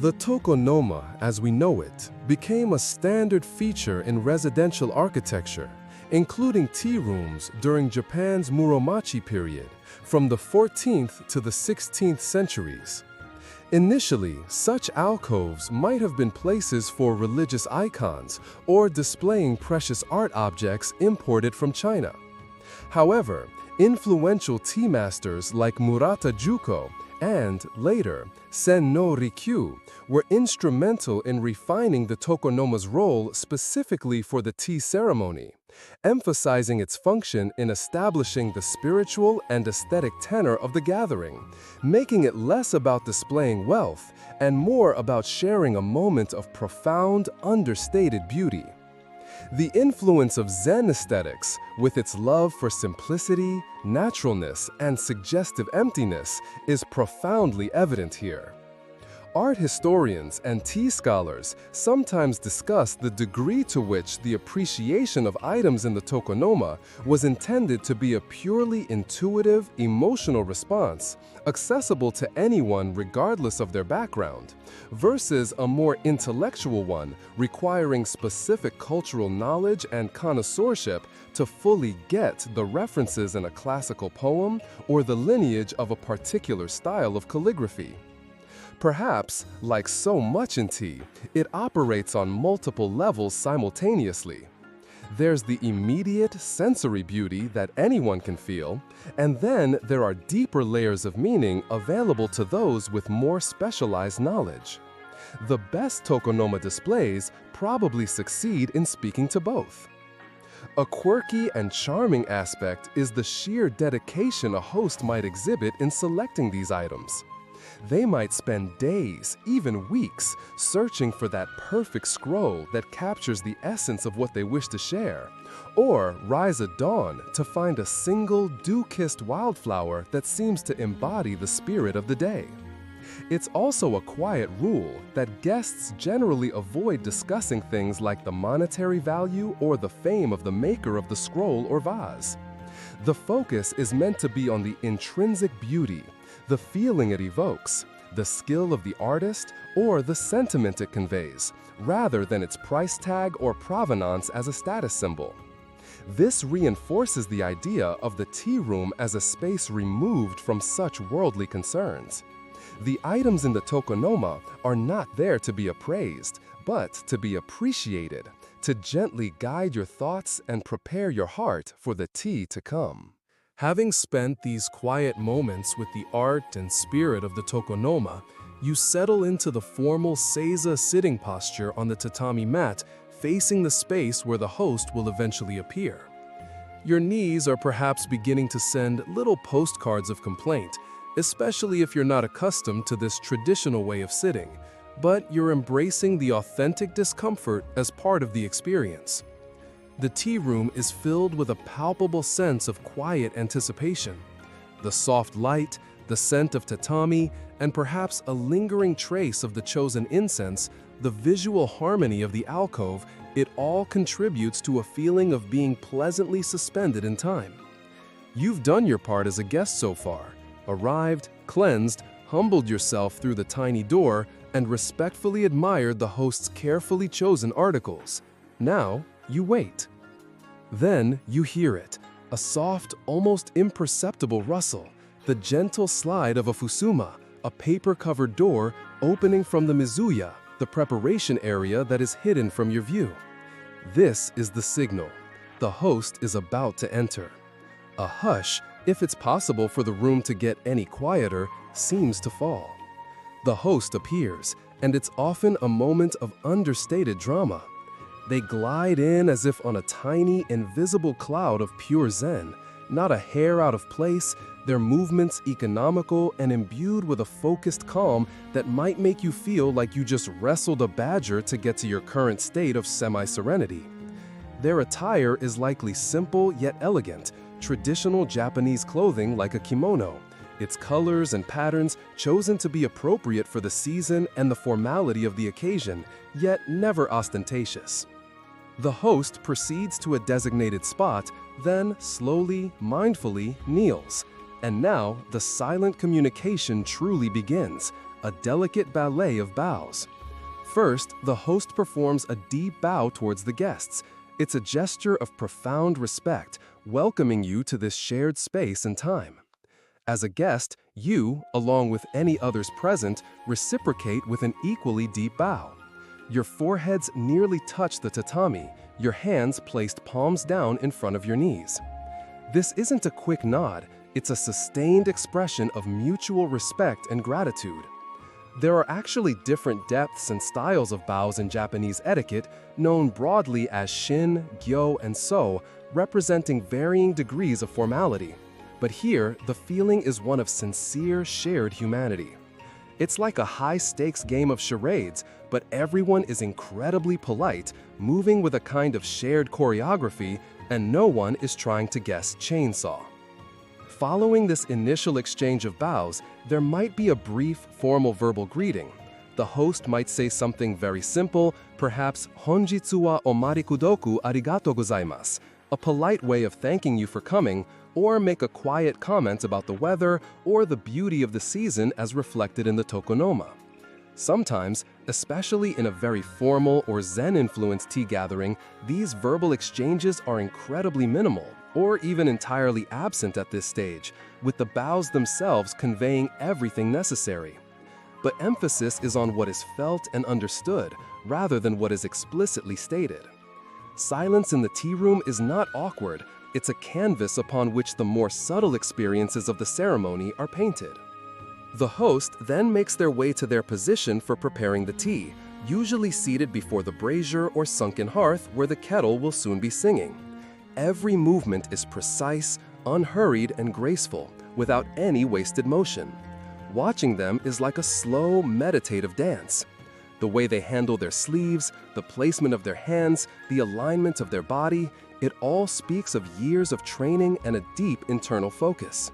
The tokonoma, as we know it, became a standard feature in residential architecture, including tea rooms during Japan's Muromachi period, from the 14th to the 16th centuries. Initially, such alcoves might have been places for religious icons or displaying precious art objects imported from China. However, influential tea masters like Murata Juko and, later, Sen no Rikyu were instrumental in refining the tokonoma's role specifically for the tea ceremony, emphasizing its function in establishing the spiritual and aesthetic tenor of the gathering, making it less about displaying wealth and more about sharing a moment of profound, understated beauty. The influence of Zen aesthetics, with its love for simplicity, naturalness, and suggestive emptiness, is profoundly evident here. Art historians and tea scholars sometimes discuss the degree to which the appreciation of items in the tokonoma was intended to be a purely intuitive, emotional response, accessible to anyone regardless of their background, versus a more intellectual one requiring specific cultural knowledge and connoisseurship to fully get the references in a classical poem or the lineage of a particular style of calligraphy. Perhaps, like so much in tea, it operates on multiple levels simultaneously. There's the immediate sensory beauty that anyone can feel, and then there are deeper layers of meaning available to those with more specialized knowledge. The best tokonoma displays probably succeed in speaking to both. A quirky and charming aspect is the sheer dedication a host might exhibit in selecting these items. They might spend days, even weeks, searching for that perfect scroll that captures the essence of what they wish to share, or rise at dawn to find a single dew-kissed wildflower that seems to embody the spirit of the day. It's also a quiet rule that guests generally avoid discussing things like the monetary value or the fame of the maker of the scroll or vase. The focus is meant to be on the intrinsic beauty, the feeling it evokes, the skill of the artist, or the sentiment it conveys, rather than its price tag or provenance as a status symbol. This reinforces the idea of the tea room as a space removed from such worldly concerns. The items in the tokonoma are not there to be appraised, but to be appreciated, to gently guide your thoughts and prepare your heart for the tea to come. Having spent these quiet moments with the art and spirit of the tokonoma, you settle into the formal seiza sitting posture on the tatami mat, facing the space where the host will eventually appear. Your knees are perhaps beginning to send little postcards of complaint, especially if you're not accustomed to this traditional way of sitting, but you're embracing the authentic discomfort as part of the experience. The tea room is filled with a palpable sense of quiet anticipation. The soft light, the scent of tatami, and perhaps a lingering trace of the chosen incense, the visual harmony of the alcove, it all contributes to a feeling of being pleasantly suspended in time. You've done your part as a guest so far, arrived, cleansed, humbled yourself through the tiny door, and respectfully admired the host's carefully chosen articles. Now, you wait. Then you hear it, a soft, almost imperceptible rustle, the gentle slide of a fusuma, a paper-covered door opening from the mizuya, the preparation area that is hidden from your view. This is the signal. The host is about to enter. A hush, if it's possible for the room to get any quieter, seems to fall. The host appears, and it's often a moment of understated drama. They glide in as if on a tiny, invisible cloud of pure zen, not a hair out of place, their movements economical and imbued with a focused calm that might make you feel like you just wrestled a badger to get to your current state of semi-serenity. Their attire is likely simple yet elegant, traditional Japanese clothing like a kimono, its colors and patterns chosen to be appropriate for the season and the formality of the occasion, yet never ostentatious. The host proceeds to a designated spot, then slowly, mindfully kneels. And now the silent communication truly begins, a delicate ballet of bows. First, the host performs a deep bow towards the guests. It's a gesture of profound respect, welcoming you to this shared space and time. As a guest, you, along with any others present, reciprocate with an equally deep bow. Your foreheads nearly touch the tatami, your hands placed palms down in front of your knees. This isn't a quick nod, it's a sustained expression of mutual respect and gratitude. There are actually different depths and styles of bows in Japanese etiquette, known broadly as shin, gyo, and so, representing varying degrees of formality. But here, the feeling is one of sincere, shared humanity. It's like a high-stakes game of charades, but everyone is incredibly polite, moving with a kind of shared choreography, and no one is trying to guess chainsaw. Following this initial exchange of bows, there might be a brief, formal verbal greeting. The host might say something very simple, perhaps "Honjitsu wa omarikudoku arigatou gozaimasu," a polite way of thanking you for coming, or make a quiet comment about the weather or the beauty of the season as reflected in the tokonoma. Sometimes, especially in a very formal or Zen-influenced tea gathering, these verbal exchanges are incredibly minimal, or even entirely absent at this stage, with the bows themselves conveying everything necessary. But emphasis is on what is felt and understood, rather than what is explicitly stated. Silence in the tea room is not awkward, it's a canvas upon which the more subtle experiences of the ceremony are painted. The host then makes their way to their position for preparing the tea, usually seated before the brazier or sunken hearth where the kettle will soon be singing. Every movement is precise, unhurried, and graceful, without any wasted motion. Watching them is like a slow, meditative dance. The way they handle their sleeves, the placement of their hands, the alignment of their body, it all speaks of years of training and a deep internal focus.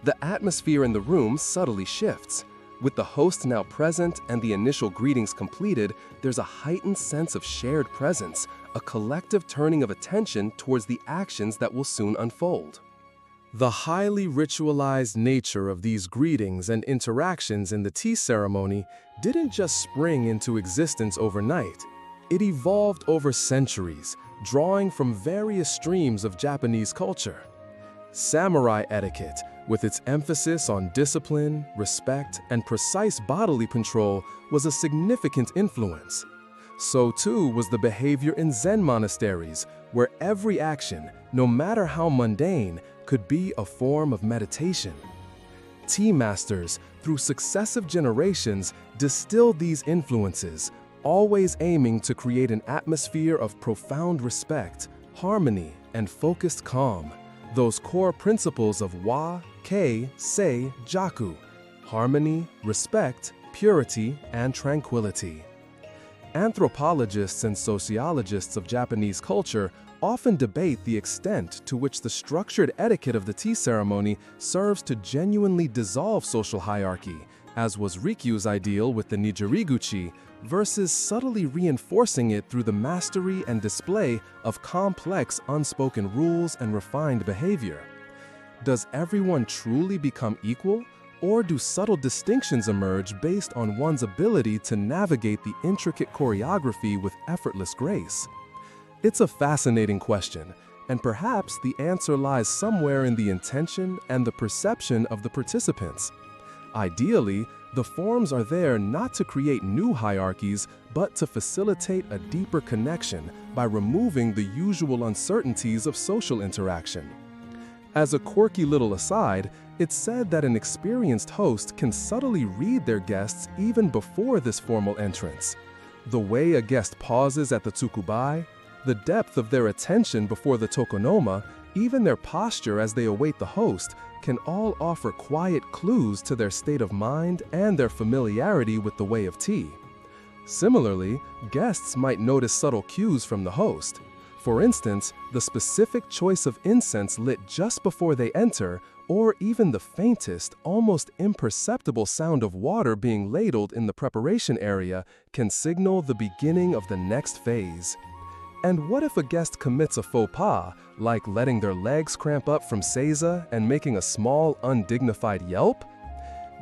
The atmosphere in the room subtly shifts. With the host now present and the initial greetings completed, there's a heightened sense of shared presence, a collective turning of attention towards the actions that will soon unfold. The highly ritualized nature of these greetings and interactions in the tea ceremony didn't just spring into existence overnight. It evolved over centuries, drawing from various streams of Japanese culture. Samurai etiquette, with its emphasis on discipline, respect, and precise bodily control, was a significant influence. So too was the behavior in Zen monasteries, where every action, no matter how mundane, could be a form of meditation. Tea masters, through successive generations, distilled these influences, always aiming to create an atmosphere of profound respect, harmony, and focused calm. Those core principles of wa, kei, sei, jaku, harmony, respect, purity, and tranquility. Anthropologists and sociologists of Japanese culture often debate the extent to which the structured etiquette of the tea ceremony serves to genuinely dissolve social hierarchy, as was Rikyu's ideal with the nijiriguchi, versus subtly reinforcing it through the mastery and display of complex unspoken rules and refined behavior. Does everyone truly become equal, or do subtle distinctions emerge based on one's ability to navigate the intricate choreography with effortless grace? It's a fascinating question, and perhaps the answer lies somewhere in the intention and the perception of the participants. Ideally, the forms are there not to create new hierarchies, but to facilitate a deeper connection by removing the usual uncertainties of social interaction. As a quirky little aside, it's said that an experienced host can subtly read their guests even before this formal entrance. The way a guest pauses at the tsukubai, the depth of their attention before the tokonoma, even their posture as they await the host, can all offer quiet clues to their state of mind and their familiarity with the way of tea. Similarly, guests might notice subtle cues from the host. For instance, the specific choice of incense lit just before they enter, or even the faintest, almost imperceptible sound of water being ladled in the preparation area can signal the beginning of the next phase. And what if a guest commits a faux pas, like letting their legs cramp up from seiza and making a small, undignified yelp?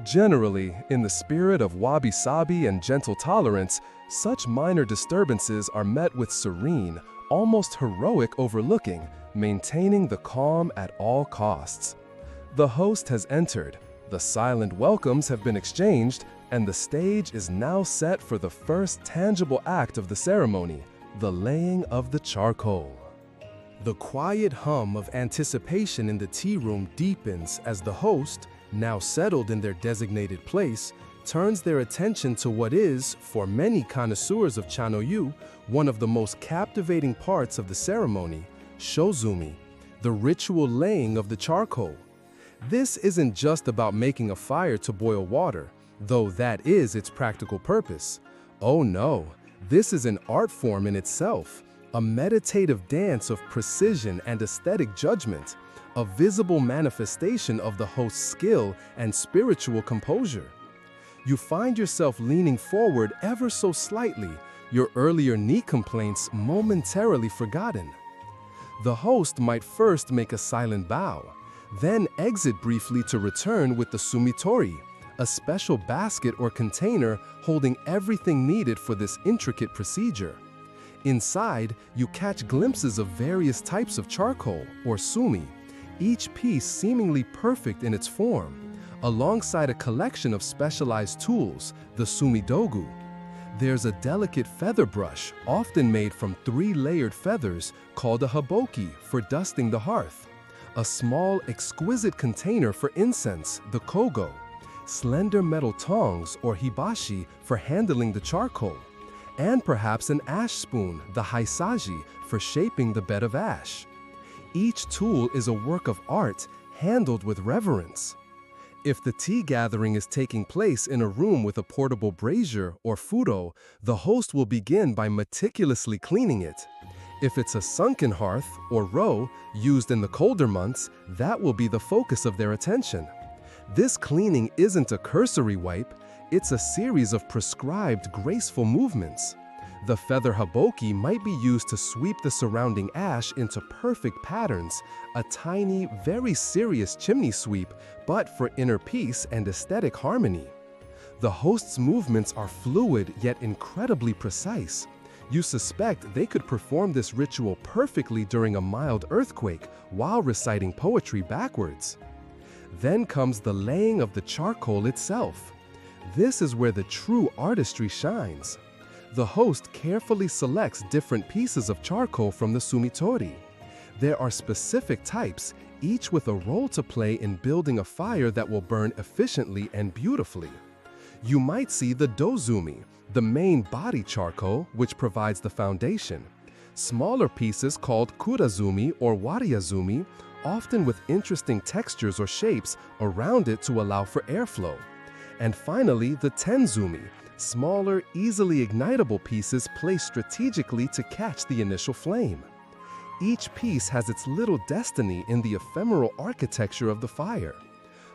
Generally, in the spirit of wabi-sabi and gentle tolerance, such minor disturbances are met with serene, almost heroic overlooking, maintaining the calm at all costs. The host has entered, the silent welcomes have been exchanged, and the stage is now set for the first tangible act of the ceremony, the laying of the charcoal. The quiet hum of anticipation in the tea room deepens as the host, now settled in their designated place, turns their attention to what is, for many connoisseurs of Chanoyu, one of the most captivating parts of the ceremony, shozumi, the ritual laying of the charcoal. This isn't just about making a fire to boil water, though that is its practical purpose. Oh no, this is an art form in itself, a meditative dance of precision and aesthetic judgment, a visible manifestation of the host's skill and spiritual composure. You find yourself leaning forward ever so slightly, your earlier knee complaints momentarily forgotten. The host might first make a silent bow, then exit briefly to return with the sumitori, a special basket or container holding everything needed for this intricate procedure. Inside, you catch glimpses of various types of charcoal, or sumi, each piece seemingly perfect in its form, alongside a collection of specialized tools, the sumidogu. There's a delicate feather brush, often made from 3-layered feathers, called a haboki for dusting the hearth, a small, exquisite container for incense, the kogo, slender metal tongs, or hibashi, for handling the charcoal, and perhaps an ash spoon, the haisaji, for shaping the bed of ash. Each tool is a work of art, handled with reverence. If the tea gathering is taking place in a room with a portable brazier or furo, the host will begin by meticulously cleaning it. If it's a sunken hearth or ro used in the colder months, that will be the focus of their attention. This cleaning isn't a cursory wipe, it's a series of prescribed graceful movements. The feather haboki might be used to sweep the surrounding ash into perfect patterns, a tiny, very serious chimney sweep, but for inner peace and aesthetic harmony. The host's movements are fluid yet incredibly precise. You suspect they could perform this ritual perfectly during a mild earthquake while reciting poetry backwards. Then comes the laying of the charcoal itself. This is where the true artistry shines. The host carefully selects different pieces of charcoal from the sumitori. There are specific types, each with a role to play in building a fire that will burn efficiently and beautifully. You might see the dozumi, the main body charcoal, which provides the foundation. Smaller pieces called kurazumi or wariazumi, often with interesting textures or shapes around it to allow for airflow. And finally, the tenzumi, smaller, easily ignitable pieces placed strategically to catch the initial flame. Each piece has its little destiny in the ephemeral architecture of the fire.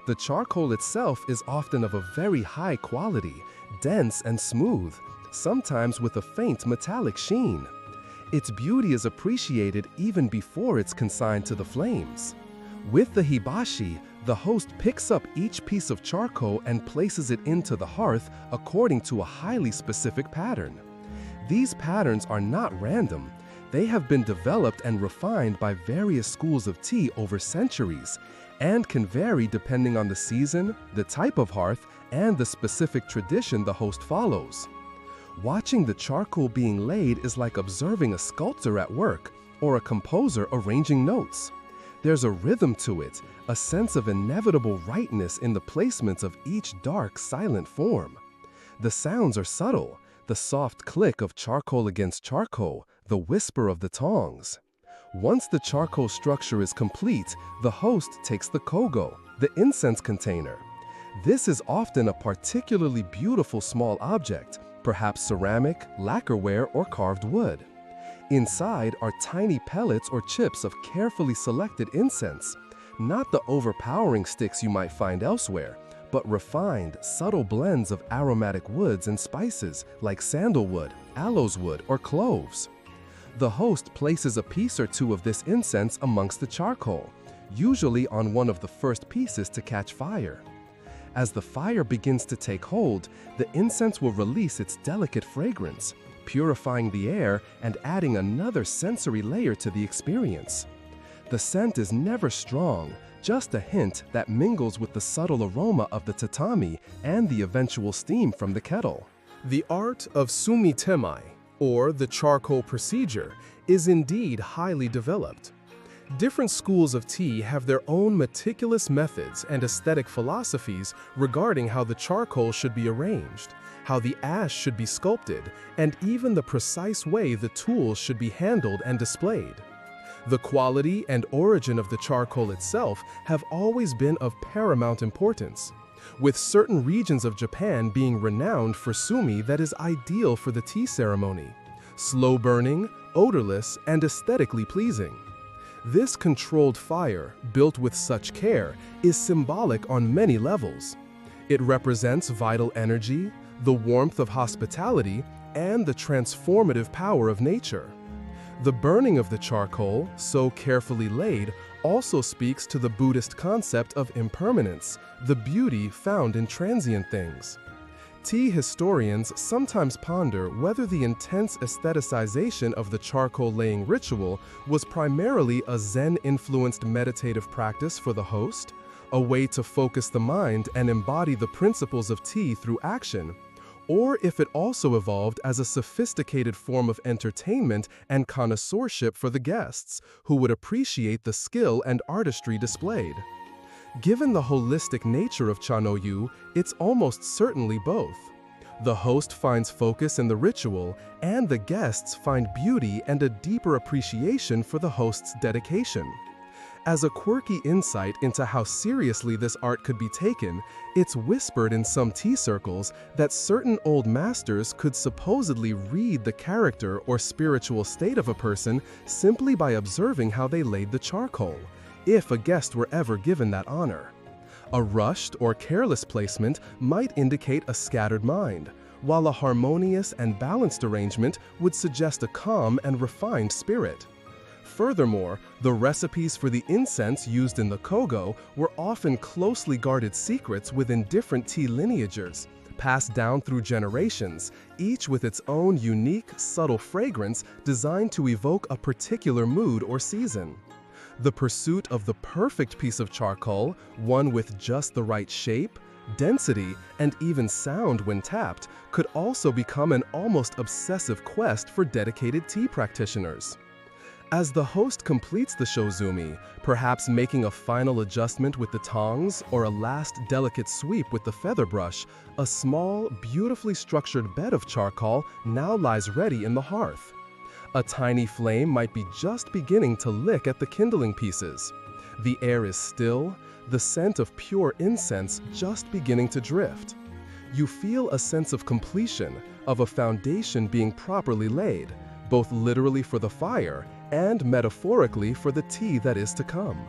The charcoal itself is often of a very high quality, dense and smooth, sometimes with a faint metallic sheen. Its beauty is appreciated even before it's consigned to the flames. With the hibashi, the host picks up each piece of charcoal and places it into the hearth according to a highly specific pattern. These patterns are not random. They have been developed and refined by various schools of tea over centuries and can vary depending on the season, the type of hearth, and the specific tradition the host follows. Watching the charcoal being laid is like observing a sculptor at work or a composer arranging notes. There's a rhythm to it, a sense of inevitable rightness in the placements of each dark, silent form. The sounds are subtle, the soft click of charcoal against charcoal, the whisper of the tongs. Once the charcoal structure is complete, the host takes the kogo, the incense container. This is often a particularly beautiful small object, perhaps ceramic, lacquerware, or carved wood. Inside are tiny pellets or chips of carefully selected incense, not the overpowering sticks you might find elsewhere, but refined, subtle blends of aromatic woods and spices like sandalwood, aloes wood, or cloves. The host places a piece or two of this incense amongst the charcoal, usually on one of the first pieces to catch fire. As the fire begins to take hold, the incense will release its delicate fragrance, purifying the air and adding another sensory layer to the experience. The scent is never strong, just a hint that mingles with the subtle aroma of the tatami and the eventual steam from the kettle. The art of sumitemai, or the charcoal procedure, is indeed highly developed. Different schools of tea have their own meticulous methods and aesthetic philosophies regarding how the charcoal should be arranged, how the ash should be sculpted, and even the precise way the tools should be handled and displayed. The quality and origin of the charcoal itself have always been of paramount importance, with certain regions of Japan being renowned for sumi that is ideal for the tea ceremony, slow burning, odorless, and aesthetically pleasing. This controlled fire, built with such care, is symbolic on many levels. It represents vital energy, the warmth of hospitality, and the transformative power of nature. The burning of the charcoal, so carefully laid, also speaks to the Buddhist concept of impermanence, the beauty found in transient things. Tea historians sometimes ponder whether the intense aestheticization of the charcoal-laying ritual was primarily a Zen-influenced meditative practice for the host, a way to focus the mind and embody the principles of tea through action, or if it also evolved as a sophisticated form of entertainment and connoisseurship for the guests, who would appreciate the skill and artistry displayed. Given the holistic nature of Chanoyu, it's almost certainly both. The host finds focus in the ritual, and the guests find beauty and a deeper appreciation for the host's dedication. As a quirky insight into how seriously this art could be taken, it's whispered in some tea circles that certain old masters could supposedly read the character or spiritual state of a person simply by observing how they laid the charcoal, if a guest were ever given that honor. A rushed or careless placement might indicate a scattered mind, while a harmonious and balanced arrangement would suggest a calm and refined spirit. Furthermore, the recipes for the incense used in the kogo were often closely guarded secrets within different tea lineages, passed down through generations, each with its own unique, subtle fragrance designed to evoke a particular mood or season. The pursuit of the perfect piece of charcoal, one with just the right shape, density, and even sound when tapped, could also become an almost obsessive quest for dedicated tea practitioners. As the host completes the shozumi, perhaps making a final adjustment with the tongs or a last delicate sweep with the feather brush, a small, beautifully structured bed of charcoal now lies ready in the hearth. A tiny flame might be just beginning to lick at the kindling pieces. The air is still, the scent of pure incense just beginning to drift. You feel a sense of completion, of a foundation being properly laid, both literally for the fire and metaphorically for the tea that is to come.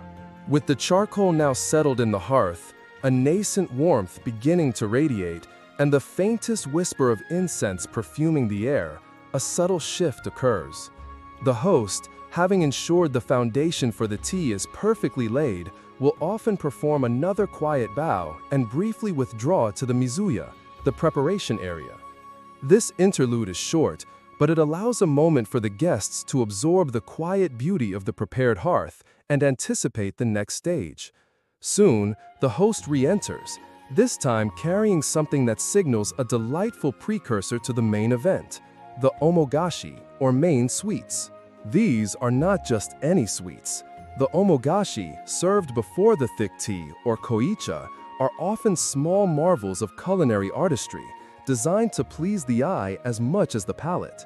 With the charcoal now settled in the hearth, a nascent warmth beginning to radiate, and the faintest whisper of incense perfuming the air, a subtle shift occurs. The host, having ensured the foundation for the tea is perfectly laid, will often perform another quiet bow and briefly withdraw to the mizuya, the preparation area. This interlude is short, but it allows a moment for the guests to absorb the quiet beauty of the prepared hearth and anticipate the next stage. Soon, the host re-enters, this time carrying something that signals a delightful precursor to the main event, the omogashi, or main sweets. These are not just any sweets. The omogashi, served before the thick tea, or koicha, are often small marvels of culinary artistry, designed to please the eye as much as the palate.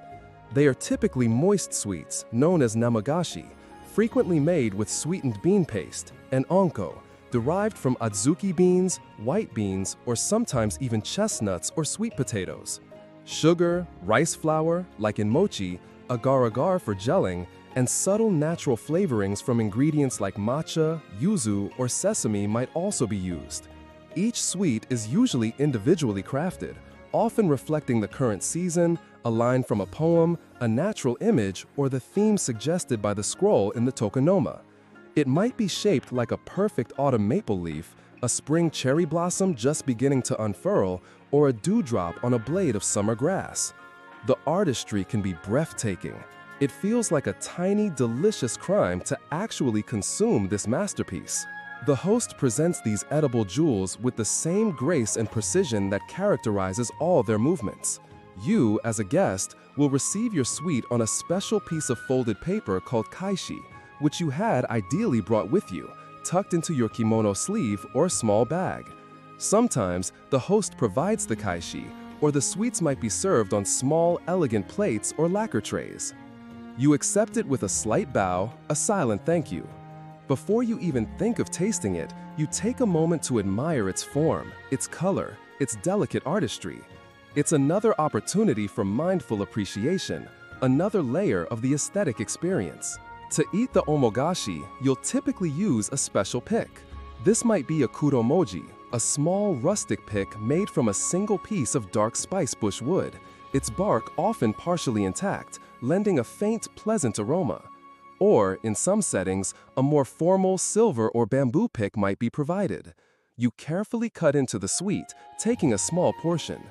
They are typically moist sweets, known as namagashi, frequently made with sweetened bean paste, and onko, derived from adzuki beans, white beans, or sometimes even chestnuts or sweet potatoes. Sugar, rice flour, like in mochi, agar-agar for gelling, and subtle natural flavorings from ingredients like matcha, yuzu, or sesame might also be used. Each sweet is usually individually crafted, often reflecting the current season, a line from a poem, a natural image, or the theme suggested by the scroll in the tokonoma. It might be shaped like a perfect autumn maple leaf, a spring cherry blossom just beginning to unfurl, or a dewdrop on a blade of summer grass. The artistry can be breathtaking. It feels like a tiny, delicious crime to actually consume this masterpiece. The host presents these edible jewels with the same grace and precision that characterizes all their movements. You, as a guest, will receive your sweet on a special piece of folded paper called kaishi, which you had ideally brought with you, tucked into your kimono sleeve or small bag. Sometimes, the host provides the kaishi, or the sweets might be served on small, elegant plates or lacquer trays. You accept it with a slight bow, a silent thank you. Before you even think of tasting it, you take a moment to admire its form, its color, its delicate artistry. It's another opportunity for mindful appreciation, another layer of the aesthetic experience. To eat the omogashi, you'll typically use a special pick. This might be a kuromoji, A small rustic pick made from a single piece of dark spice bush wood, its bark often partially intact, lending a faint, pleasant aroma. Or, in some settings, a more formal silver or bamboo pick might be provided. You carefully cut into the sweet, taking a small portion.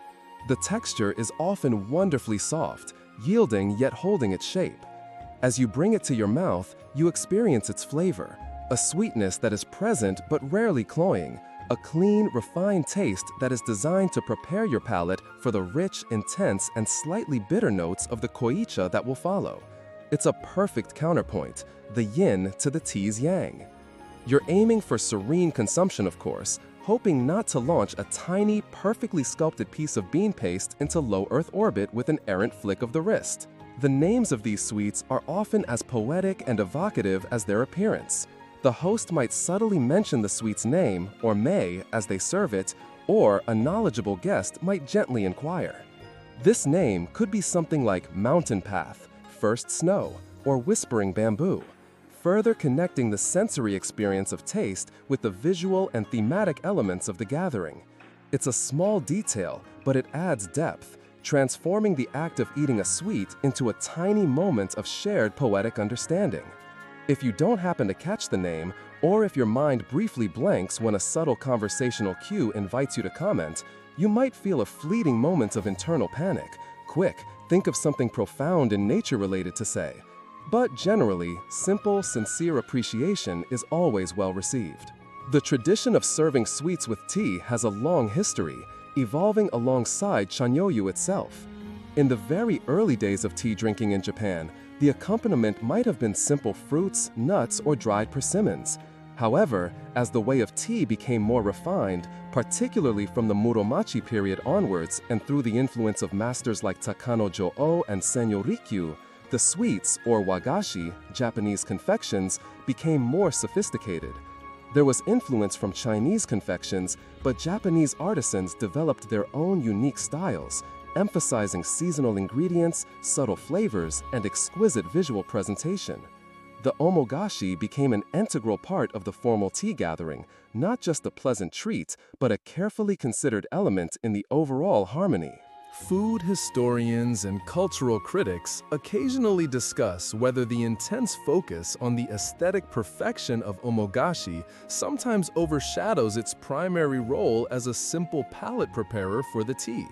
The texture is often wonderfully soft, yielding yet holding its shape. As you bring it to your mouth, you experience its flavor, a sweetness that is present but rarely cloying, a clean, refined taste that is designed to prepare your palate for the rich, intense, and slightly bitter notes of the koicha that will follow. It's a perfect counterpoint, the yin to the tea's yang. You're aiming for serene consumption, of course, hoping not to launch a tiny, perfectly sculpted piece of bean paste into low Earth orbit with an errant flick of the wrist. The names of these sweets are often as poetic and evocative as their appearance. The host might subtly mention the sweet's name, or may, as they serve it, or a knowledgeable guest might gently inquire. This name could be something like mountain path, first snow, or whispering bamboo, further connecting the sensory experience of taste with the visual and thematic elements of the gathering. It's a small detail, but it adds depth, transforming the act of eating a sweet into a tiny moment of shared poetic understanding. If you don't happen to catch the name, or if your mind briefly blanks when a subtle conversational cue invites you to comment, you might feel a fleeting moment of internal panic. Quick, think of something profound and nature-related to say. But generally, simple, sincere appreciation is always well received. The tradition of serving sweets with tea has a long history, evolving alongside chanyoyu itself. In the very early days of tea drinking in Japan, the accompaniment might have been simple fruits, nuts, or dried persimmons. However, as the way of tea became more refined, particularly from the Muromachi period onwards and through the influence of masters like Takano Jo'o and Senyo Rikyu, the sweets, or wagashi, Japanese confections, became more sophisticated. There was influence from Chinese confections, but Japanese artisans developed their own unique styles, emphasizing seasonal ingredients, subtle flavors, and exquisite visual presentation. The omogashi became an integral part of the formal tea gathering, not just a pleasant treat, but a carefully considered element in the overall harmony. Food historians and cultural critics occasionally discuss whether the intense focus on the aesthetic perfection of omogashi sometimes overshadows its primary role as a simple palate preparer for the tea.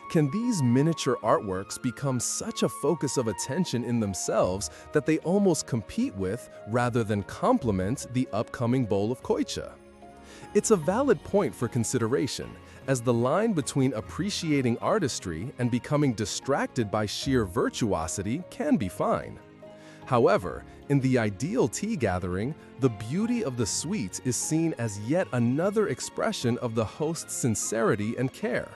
Can these miniature artworks become such a focus of attention in themselves that they almost compete with, rather than complement, the upcoming bowl of koicha? It's a valid point for consideration, as the line between appreciating artistry and becoming distracted by sheer virtuosity can be fine. However, in the ideal tea gathering, the beauty of the sweet is seen as yet another expression of the host's sincerity and care,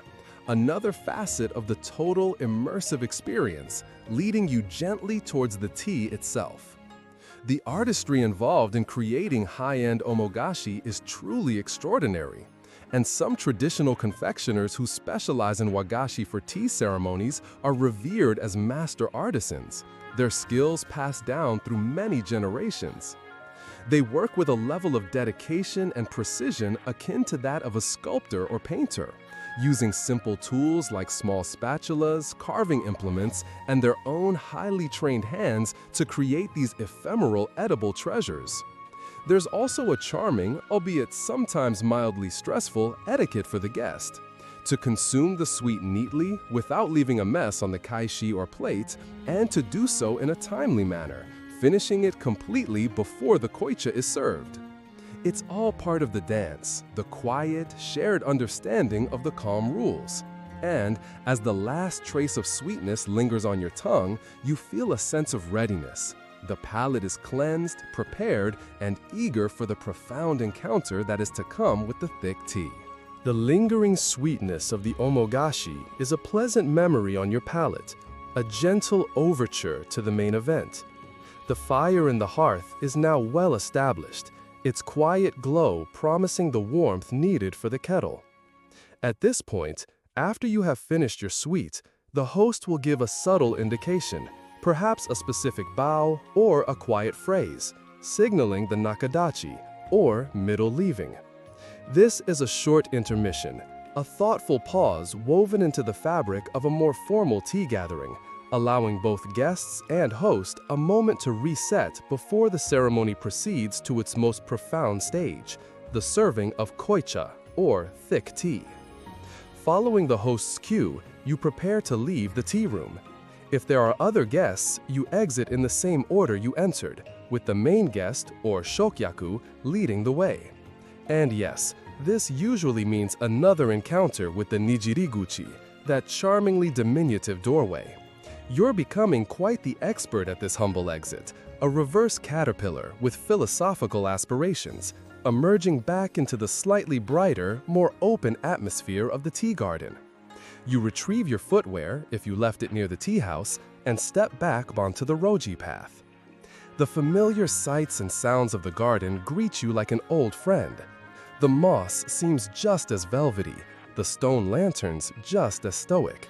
another facet of the total immersive experience, leading you gently towards the tea itself. The artistry involved in creating high-end omogashi is truly extraordinary, and some traditional confectioners who specialize in wagashi for tea ceremonies are revered as master artisans, their skills passed down through many generations. They work with a level of dedication and precision akin to that of a sculptor or painter, using simple tools like small spatulas, carving implements, and their own highly trained hands to create these ephemeral edible treasures. There's also a charming, albeit sometimes mildly stressful, etiquette for the guest. To consume the sweet neatly without leaving a mess on the kaishi or plate, and to do so in a timely manner, finishing it completely before the koicha is served. It's all part of the dance, the quiet, shared understanding of the calm rules. And as the last trace of sweetness lingers on your tongue, you feel a sense of readiness. The palate is cleansed, prepared, and eager for the profound encounter that is to come with the thick tea. The lingering sweetness of the omogashi is a pleasant memory on your palate, a gentle overture to the main event. The fire in the hearth is now well established, its quiet glow promising the warmth needed for the kettle. At this point, after you have finished your sweet, the host will give a subtle indication, perhaps a specific bow or a quiet phrase, signaling the nakadachi, or middle leaving. This is a short intermission, a thoughtful pause woven into the fabric of a more formal tea gathering, allowing both guests and host a moment to reset before the ceremony proceeds to its most profound stage, the serving of koicha, or thick tea. Following the host's cue, you prepare to leave the tea room. If there are other guests, you exit in the same order you entered, with the main guest, or shokyaku, leading the way. And yes, this usually means another encounter with the nijiriguchi, that charmingly diminutive doorway. You're becoming quite the expert at this humble exit, a reverse caterpillar with philosophical aspirations, emerging back into the slightly brighter, more open atmosphere of the tea garden. You retrieve your footwear, if you left it near the tea house, and step back onto the roji path. The familiar sights and sounds of the garden greet you like an old friend. The moss seems just as velvety, the stone lanterns just as stoic.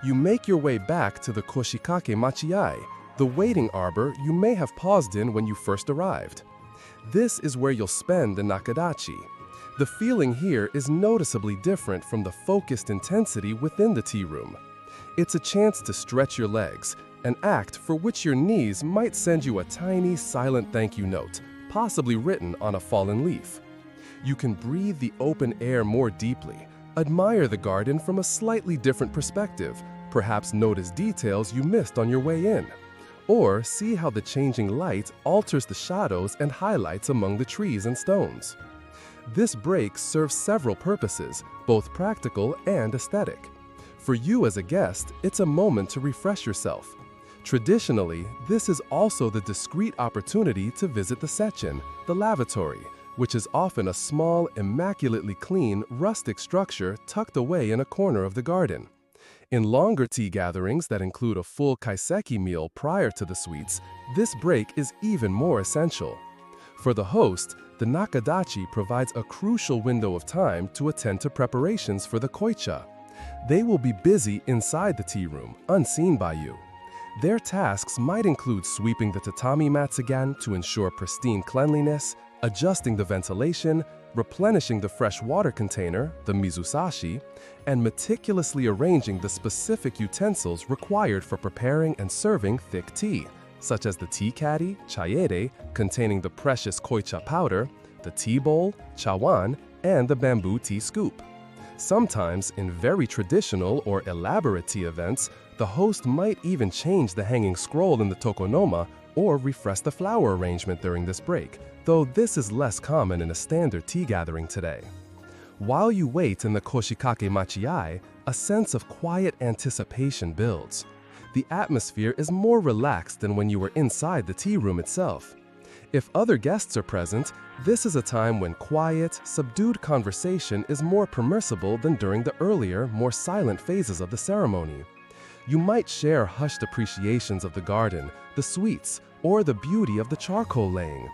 You make your way back to the Koshikake Machiai, the waiting arbor you may have paused in when you first arrived. This is where you'll spend the nakadachi. The feeling here is noticeably different from the focused intensity within the tea room. It's a chance to stretch your legs, an act for which your knees might send you a tiny, silent thank you note, possibly written on a fallen leaf. You can breathe the open air more deeply, admire the garden from a slightly different perspective, perhaps notice details you missed on your way in, or see how the changing light alters the shadows and highlights among the trees and stones. This break serves several purposes, both practical and aesthetic. For you as a guest, it's a moment to refresh yourself. Traditionally, this is also the discreet opportunity to visit the sechen, the lavatory, which is often a small, immaculately clean, rustic structure tucked away in a corner of the garden. In longer tea gatherings that include a full kaiseki meal prior to the sweets, this break is even more essential. For the host, the nakadachi provides a crucial window of time to attend to preparations for the koicha. They will be busy inside the tea room, unseen by you. Their tasks might include sweeping the tatami mats again to ensure pristine cleanliness, adjusting the ventilation, replenishing the fresh water container, the mizusashi, and meticulously arranging the specific utensils required for preparing and serving thick tea, such as the tea caddy, chayere, containing the precious koicha powder, the tea bowl, chawan, and the bamboo tea scoop. Sometimes, in very traditional or elaborate tea events, the host might even change the hanging scroll in the tokonoma or refresh the flower arrangement during this break, though this is less common in a standard tea gathering today. While you wait in the Koshikake Machiai, a sense of quiet anticipation builds. The atmosphere is more relaxed than when you were inside the tea room itself. If other guests are present, this is a time when quiet, subdued conversation is more permissible than during the earlier, more silent phases of the ceremony. You might share hushed appreciations of the garden, the sweets, or the beauty of the charcoal laying.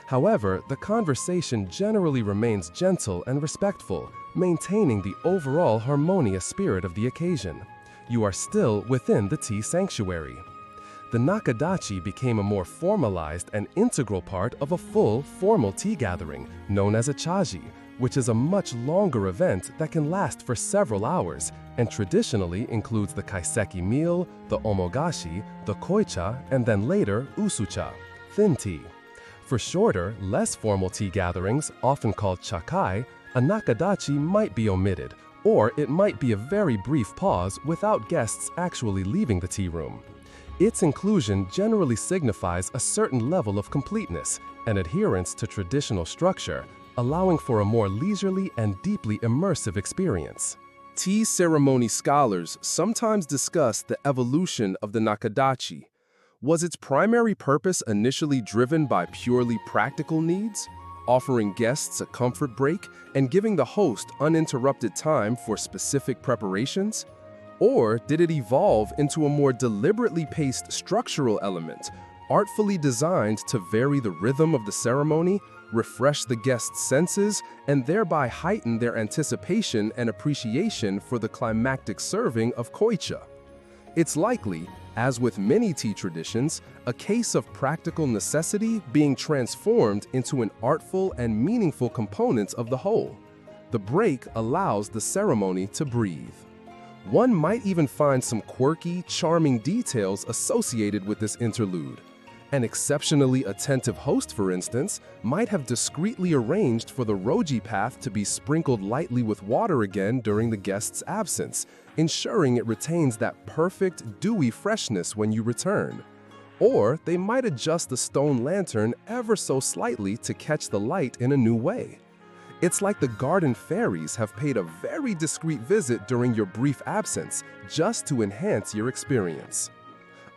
However, the conversation generally remains gentle and respectful, maintaining the overall harmonious spirit of the occasion. You are still within the tea sanctuary. The nakadachi became a more formalized and integral part of a full, formal tea gathering, known as a chaji, which is a much longer event that can last for several hours and traditionally includes the kaiseki meal, the omogashi, the koicha, and then later usucha, thin tea. For shorter, less formal tea gatherings, often called chakai, a nakadachi might be omitted, or it might be a very brief pause without guests actually leaving the tea room. Its inclusion generally signifies a certain level of completeness and adherence to traditional structure, allowing for a more leisurely and deeply immersive experience. Tea ceremony scholars sometimes discuss the evolution of the nakadachi. Was its primary purpose initially driven by purely practical needs, offering guests a comfort break and giving the host uninterrupted time for specific preparations? Or did it evolve into a more deliberately paced structural element, artfully designed to vary the rhythm of the ceremony, refresh the guests' senses, and thereby heighten their anticipation and appreciation for the climactic serving of koicha? It's likely, as with many tea traditions, a case of practical necessity being transformed into an artful and meaningful component of the whole. The break allows the ceremony to breathe. One might even find some quirky, charming details associated with this interlude. An exceptionally attentive host, for instance, might have discreetly arranged for the roji path to be sprinkled lightly with water again during the guest's absence, ensuring it retains that perfect, dewy freshness when you return. Or they might adjust the stone lantern ever so slightly to catch the light in a new way. It's like the garden fairies have paid a very discreet visit during your brief absence, just to enhance your experience.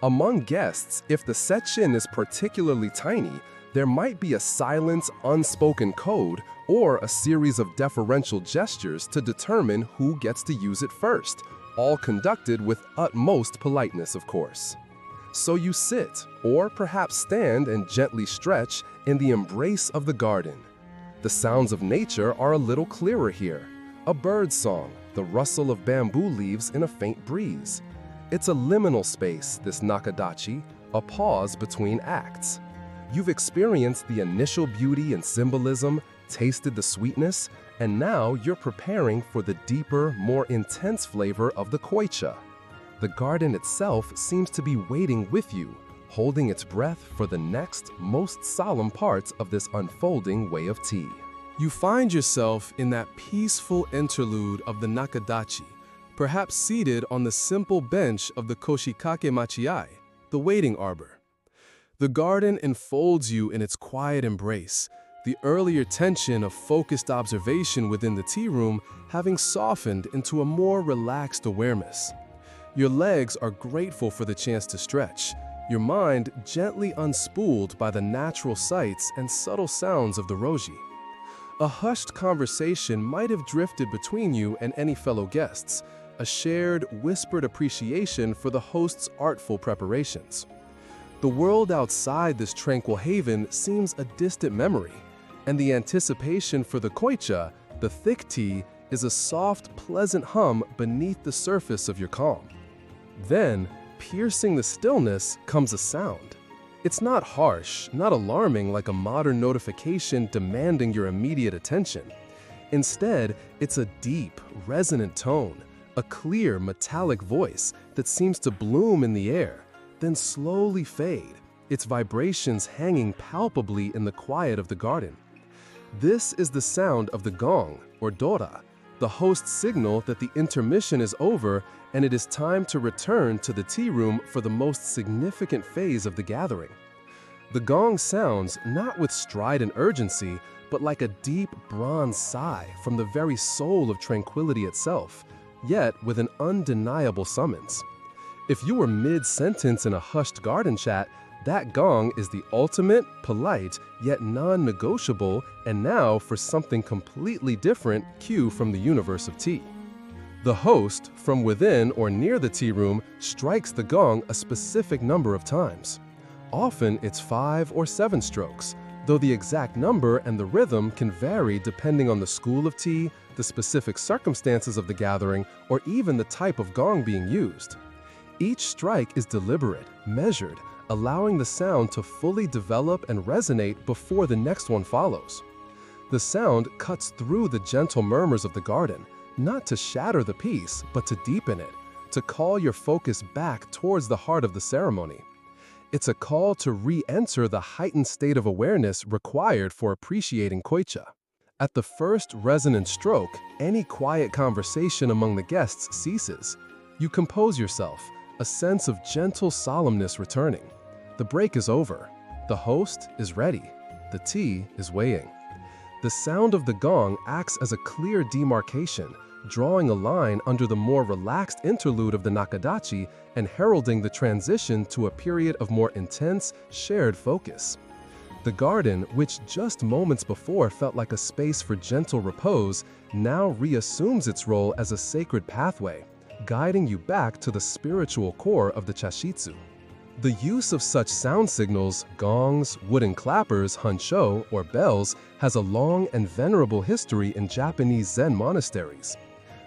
Among guests, if the section is particularly tiny, there might be a silent, unspoken code or a series of deferential gestures to determine who gets to use it first, all conducted with utmost politeness, of course. So you sit, or perhaps stand and gently stretch in the embrace of the garden. The sounds of nature are a little clearer here. A bird's song, the rustle of bamboo leaves in a faint breeze. It's a liminal space, this nakadachi, a pause between acts. You've experienced the initial beauty and symbolism, tasted the sweetness, and now you're preparing for the deeper, more intense flavor of the koicha. The garden itself seems to be waiting with you, holding its breath for the next, most solemn parts of this unfolding way of tea. You find yourself in that peaceful interlude of the nakadachi, perhaps seated on the simple bench of the koshikake machiai, the waiting arbor. The garden enfolds you in its quiet embrace, the earlier tension of focused observation within the tea room having softened into a more relaxed awareness. Your legs are grateful for the chance to stretch, your mind gently unspooled by the natural sights and subtle sounds of the roji. A hushed conversation might have drifted between you and any fellow guests, a shared, whispered appreciation for the host's artful preparations. The world outside this tranquil haven seems a distant memory, and the anticipation for the koicha, the thick tea, is a soft, pleasant hum beneath the surface of your calm. Then, piercing the stillness comes a sound. It's not harsh, not alarming like a modern notification demanding your immediate attention. Instead, it's a deep, resonant tone, a clear, metallic voice that seems to bloom in the air, then slowly fade, its vibrations hanging palpably in the quiet of the garden. This is the sound of the gong, or dora, the host's signal that the intermission is over and it is time to return to the tea room for the most significant phase of the gathering. The gong sounds not with strident urgency, but like a deep bronze sigh from the very soul of tranquility itself, yet with an undeniable summons. If you were mid-sentence in a hushed garden chat, that gong is the ultimate, polite, yet non-negotiable, and now for something completely different, cue from the universe of tea. The host, from within or near the tea room, strikes the gong a specific number of times. Often it's 5 or 7 strokes, though the exact number and the rhythm can vary depending on the school of tea, the specific circumstances of the gathering, or even the type of gong being used. Each strike is deliberate, measured, allowing the sound to fully develop and resonate before the next one follows. The sound cuts through the gentle murmurs of the garden, not to shatter the piece, but to deepen it, to call your focus back towards the heart of the ceremony. It's a call to re-enter the heightened state of awareness required for appreciating koicha. At the first resonant stroke, any quiet conversation among the guests ceases. You compose yourself, a sense of gentle solemnness returning. The break is over. The host is ready. The tea is weighing. The sound of the gong acts as a clear demarcation, drawing a line under the more relaxed interlude of the nakadachi and heralding the transition to a period of more intense, shared focus. The garden, which just moments before felt like a space for gentle repose, now reassumes its role as a sacred pathway, guiding you back to the spiritual core of the chashitsu. The use of such sound signals, gongs, wooden clappers, hansho, or bells, has a long and venerable history in Japanese Zen monasteries.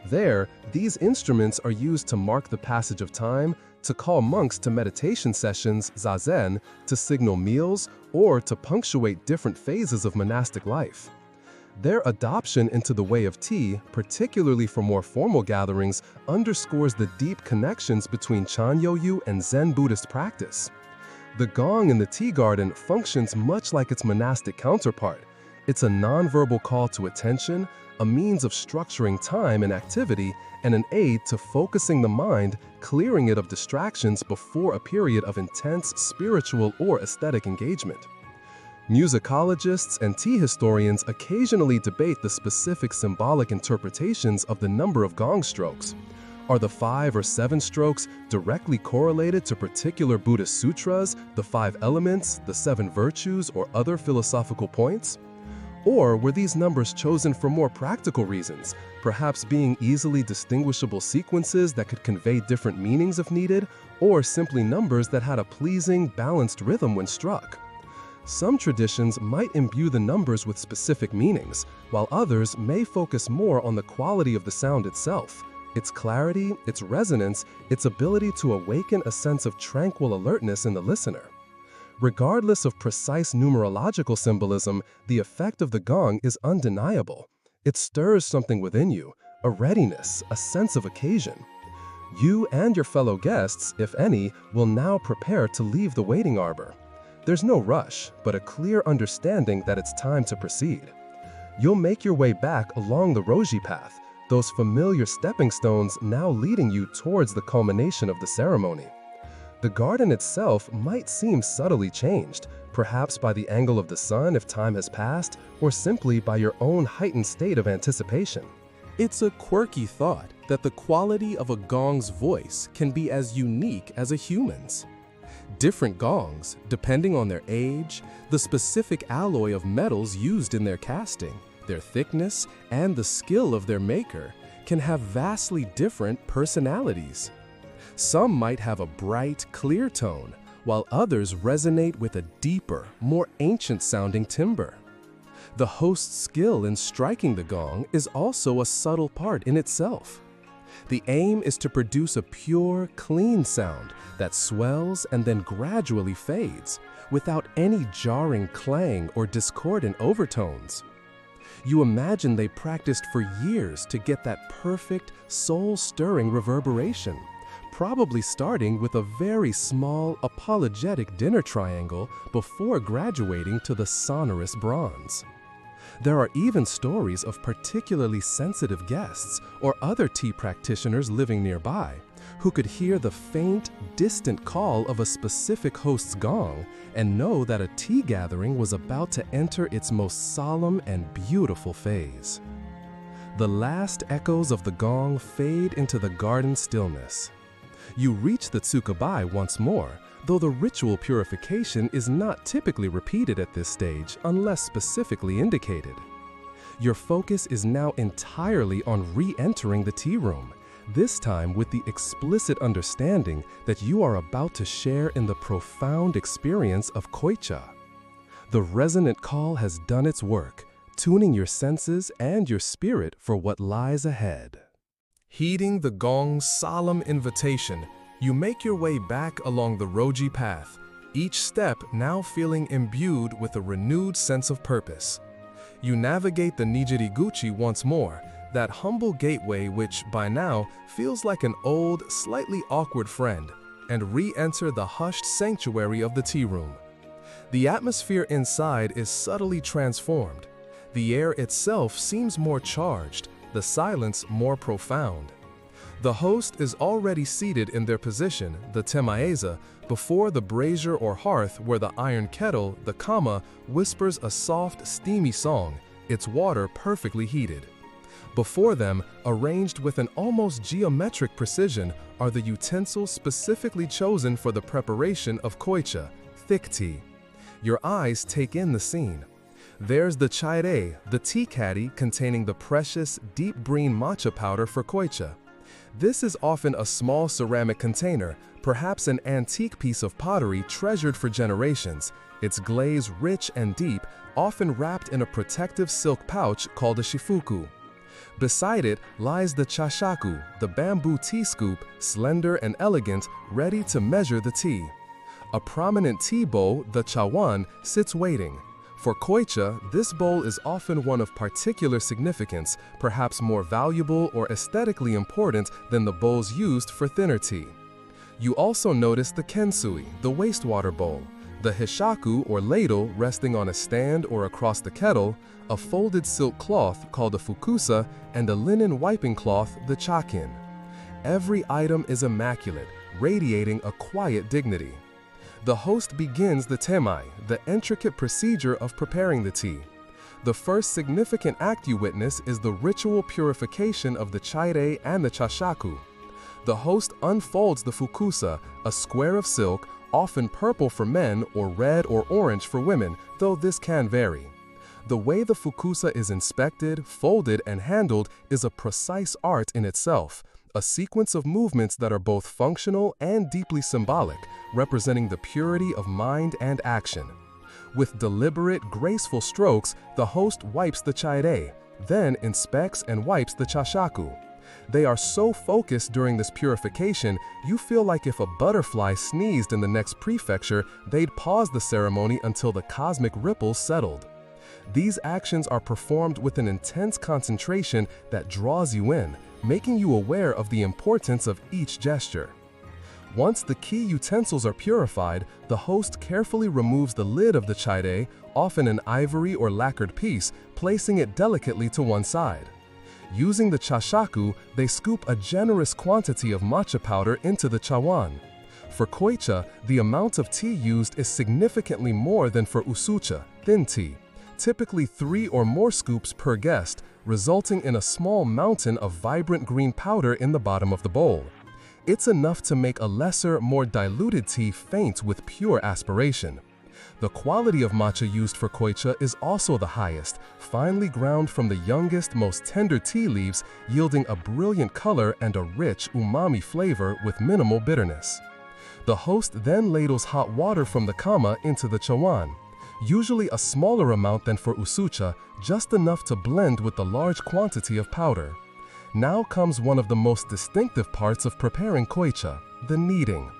There, these instruments are used to mark the passage of time, to call monks to meditation sessions, zazen, to signal meals, or to punctuate different phases of monastic life. Their adoption into the way of tea, particularly for more formal gatherings, underscores the deep connections between Chanyoyu and Zen Buddhist practice. The gong in the tea garden functions much like its monastic counterpart. It's a nonverbal call to attention, a means of structuring time and activity, and an aid to focusing the mind, clearing it of distractions before a period of intense spiritual or aesthetic engagement. Musicologists and tea historians occasionally debate the specific symbolic interpretations of the number of gong strokes. Are the 5 or 7 strokes directly correlated to particular Buddhist sutras, the 5 elements, the 7 virtues, or other philosophical points? Or were these numbers chosen for more practical reasons, perhaps being easily distinguishable sequences that could convey different meanings if needed, or simply numbers that had a pleasing, balanced rhythm when struck? Some traditions might imbue the numbers with specific meanings, while others may focus more on the quality of the sound itself, its clarity, its resonance, its ability to awaken a sense of tranquil alertness in the listener. Regardless of precise numerological symbolism, the effect of the gong is undeniable. It stirs something within you, a readiness, a sense of occasion. You and your fellow guests, if any, will now prepare to leave the waiting arbor. There's no rush, but a clear understanding that it's time to proceed. You'll make your way back along the Roji path, those familiar stepping stones now leading you towards the culmination of the ceremony. The garden itself might seem subtly changed, perhaps by the angle of the sun if time has passed, or simply by your own heightened state of anticipation. It's a quirky thought that the quality of a gong's voice can be as unique as a human's. Different gongs, depending on their age, the specific alloy of metals used in their casting, their thickness, and the skill of their maker, can have vastly different personalities. Some might have a bright, clear tone, while others resonate with a deeper, more ancient-sounding timbre. The host's skill in striking the gong is also a subtle part in itself. The aim is to produce a pure, clean sound that swells and then gradually fades, without any jarring clang or discordant overtones. You imagine they practiced for years to get that perfect, soul-stirring reverberation, probably starting with a very small, apologetic dinner triangle before graduating to the sonorous bronze. There are even stories of particularly sensitive guests or other tea practitioners living nearby who could hear the faint, distant call of a specific host's gong and know that a tea gathering was about to enter its most solemn and beautiful phase. The last echoes of the gong fade into the garden stillness. You reach the tsukubai once more, though the ritual purification is not typically repeated at this stage unless specifically indicated. Your focus is now entirely on re-entering the tea room, this time with the explicit understanding that you are about to share in the profound experience of koicha. The resonant call has done its work, tuning your senses and your spirit for what lies ahead. Heeding the gong's solemn invitation, you make your way back along the Roji path, each step now feeling imbued with a renewed sense of purpose. You navigate the Nijiriguchi once more, that humble gateway which, by now, feels like an old, slightly awkward friend, and re-enter the hushed sanctuary of the tea room. The atmosphere inside is subtly transformed. The air itself seems more charged, the silence more profound. The host is already seated in their position, the temaeza, before the brazier or hearth where the iron kettle, the kama, whispers a soft, steamy song, its water perfectly heated. Before them, arranged with an almost geometric precision, are the utensils specifically chosen for the preparation of koicha, thick tea. Your eyes take in the scene. There's the chaire, the tea caddy containing the precious, deep green matcha powder for koicha. This is often a small ceramic container, perhaps an antique piece of pottery treasured for generations, its glaze rich and deep, often wrapped in a protective silk pouch called a shifuku. Beside it lies the chashaku, the bamboo tea scoop, slender and elegant, ready to measure the tea. A prominent tea bowl, the chawan, sits waiting. For koicha, this bowl is often one of particular significance, perhaps more valuable or aesthetically important than the bowls used for thinner tea. You also notice the kensui, the wastewater bowl, the hishaku or ladle resting on a stand or across the kettle, a folded silk cloth called a fukusa, and a linen wiping cloth, the chakin. Every item is immaculate, radiating a quiet dignity. The host begins the temai, the intricate procedure of preparing the tea. The first significant act you witness is the ritual purification of the chaire and the chashaku. The host unfolds the fukusa, a square of silk, often purple for men or red or orange for women, though this can vary. The way the fukusa is inspected, folded, and handled is a precise art in itself, a sequence of movements that are both functional and deeply symbolic, representing the purity of mind and action. With deliberate, graceful strokes, the host wipes the chaire, then inspects and wipes the chashaku. They are so focused during this purification, you feel like if a butterfly sneezed in the next prefecture, they'd pause the ceremony until the cosmic ripples settled. These actions are performed with an intense concentration that draws you in, making you aware of the importance of each gesture. Once the key utensils are purified, the host carefully removes the lid of the chaire, often an ivory or lacquered piece, placing it delicately to one side. Using the chashaku, they scoop a generous quantity of matcha powder into the chawan. For koicha, the amount of tea used is significantly more than for usucha, thin tea, typically 3 or more scoops per guest, resulting in a small mountain of vibrant green powder in the bottom of the bowl. It's enough to make a lesser, more diluted tea faint with pure aspiration. The quality of matcha used for koicha is also the highest, finely ground from the youngest, most tender tea leaves, yielding a brilliant color and a rich umami flavor with minimal bitterness. The host then ladles hot water from the kama into the chawan, usually a smaller amount than for usucha, just enough to blend with the large quantity of powder. Now comes one of the most distinctive parts of preparing koicha, the kneading.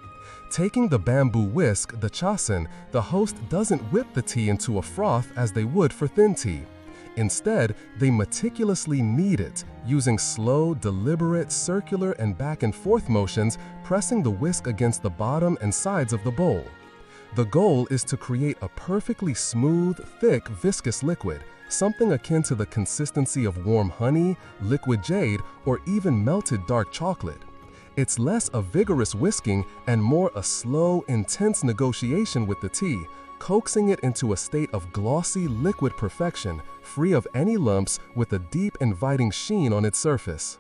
Taking the bamboo whisk, the chasen, the host doesn't whip the tea into a froth as they would for thin tea. Instead, they meticulously knead it, using slow, deliberate, circular and back and forth motions, pressing the whisk against the bottom and sides of the bowl. The goal is to create a perfectly smooth, thick, viscous liquid, something akin to the consistency of warm honey, liquid jade, or even melted dark chocolate. It's less a vigorous whisking and more a slow, intense negotiation with the tea, coaxing it into a state of glossy, liquid perfection, free of any lumps, with a deep, inviting sheen on its surface.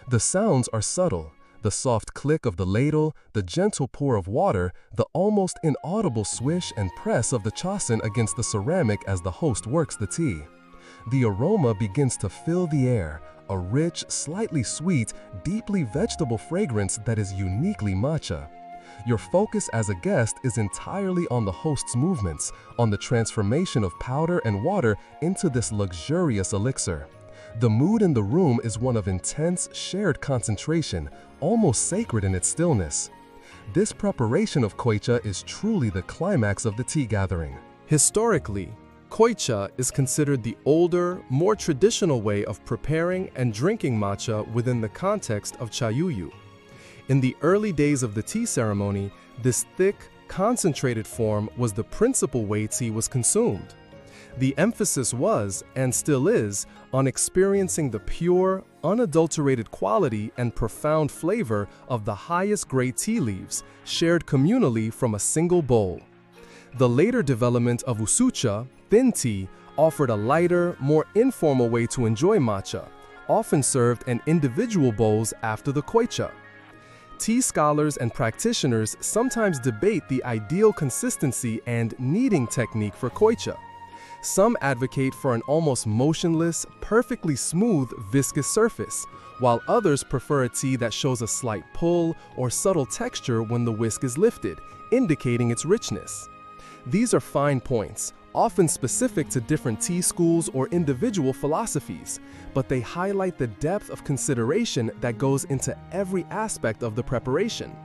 The sounds are subtle. The soft click of the ladle, the gentle pour of water, the almost inaudible swish and press of the chasen against the ceramic as the host works the tea. The aroma begins to fill the air, a rich, slightly sweet, deeply vegetable fragrance that is uniquely matcha. Your focus as a guest is entirely on the host's movements, on the transformation of powder and water into this luxurious elixir. The mood in the room is one of intense, shared concentration, almost sacred in its stillness. This preparation of koicha is truly the climax of the tea gathering. Historically, koicha is considered the older, more traditional way of preparing and drinking matcha within the context of chayuyu. In the early days of the tea ceremony, this thick, concentrated form was the principal way tea was consumed. The emphasis was, and still is, on experiencing the pure, unadulterated quality and profound flavor of the highest grade tea leaves, shared communally from a single bowl. The later development of usucha, thin tea, offered a lighter, more informal way to enjoy matcha, often served in individual bowls after the koicha. Tea scholars and practitioners sometimes debate the ideal consistency and kneading technique for koicha. Some advocate for an almost motionless, perfectly smooth, viscous surface, while others prefer a tea that shows a slight pull or subtle texture when the whisk is lifted, indicating its richness. These are fine points, often specific to different tea schools or individual philosophies, but they highlight the depth of consideration that goes into every aspect of the preparation.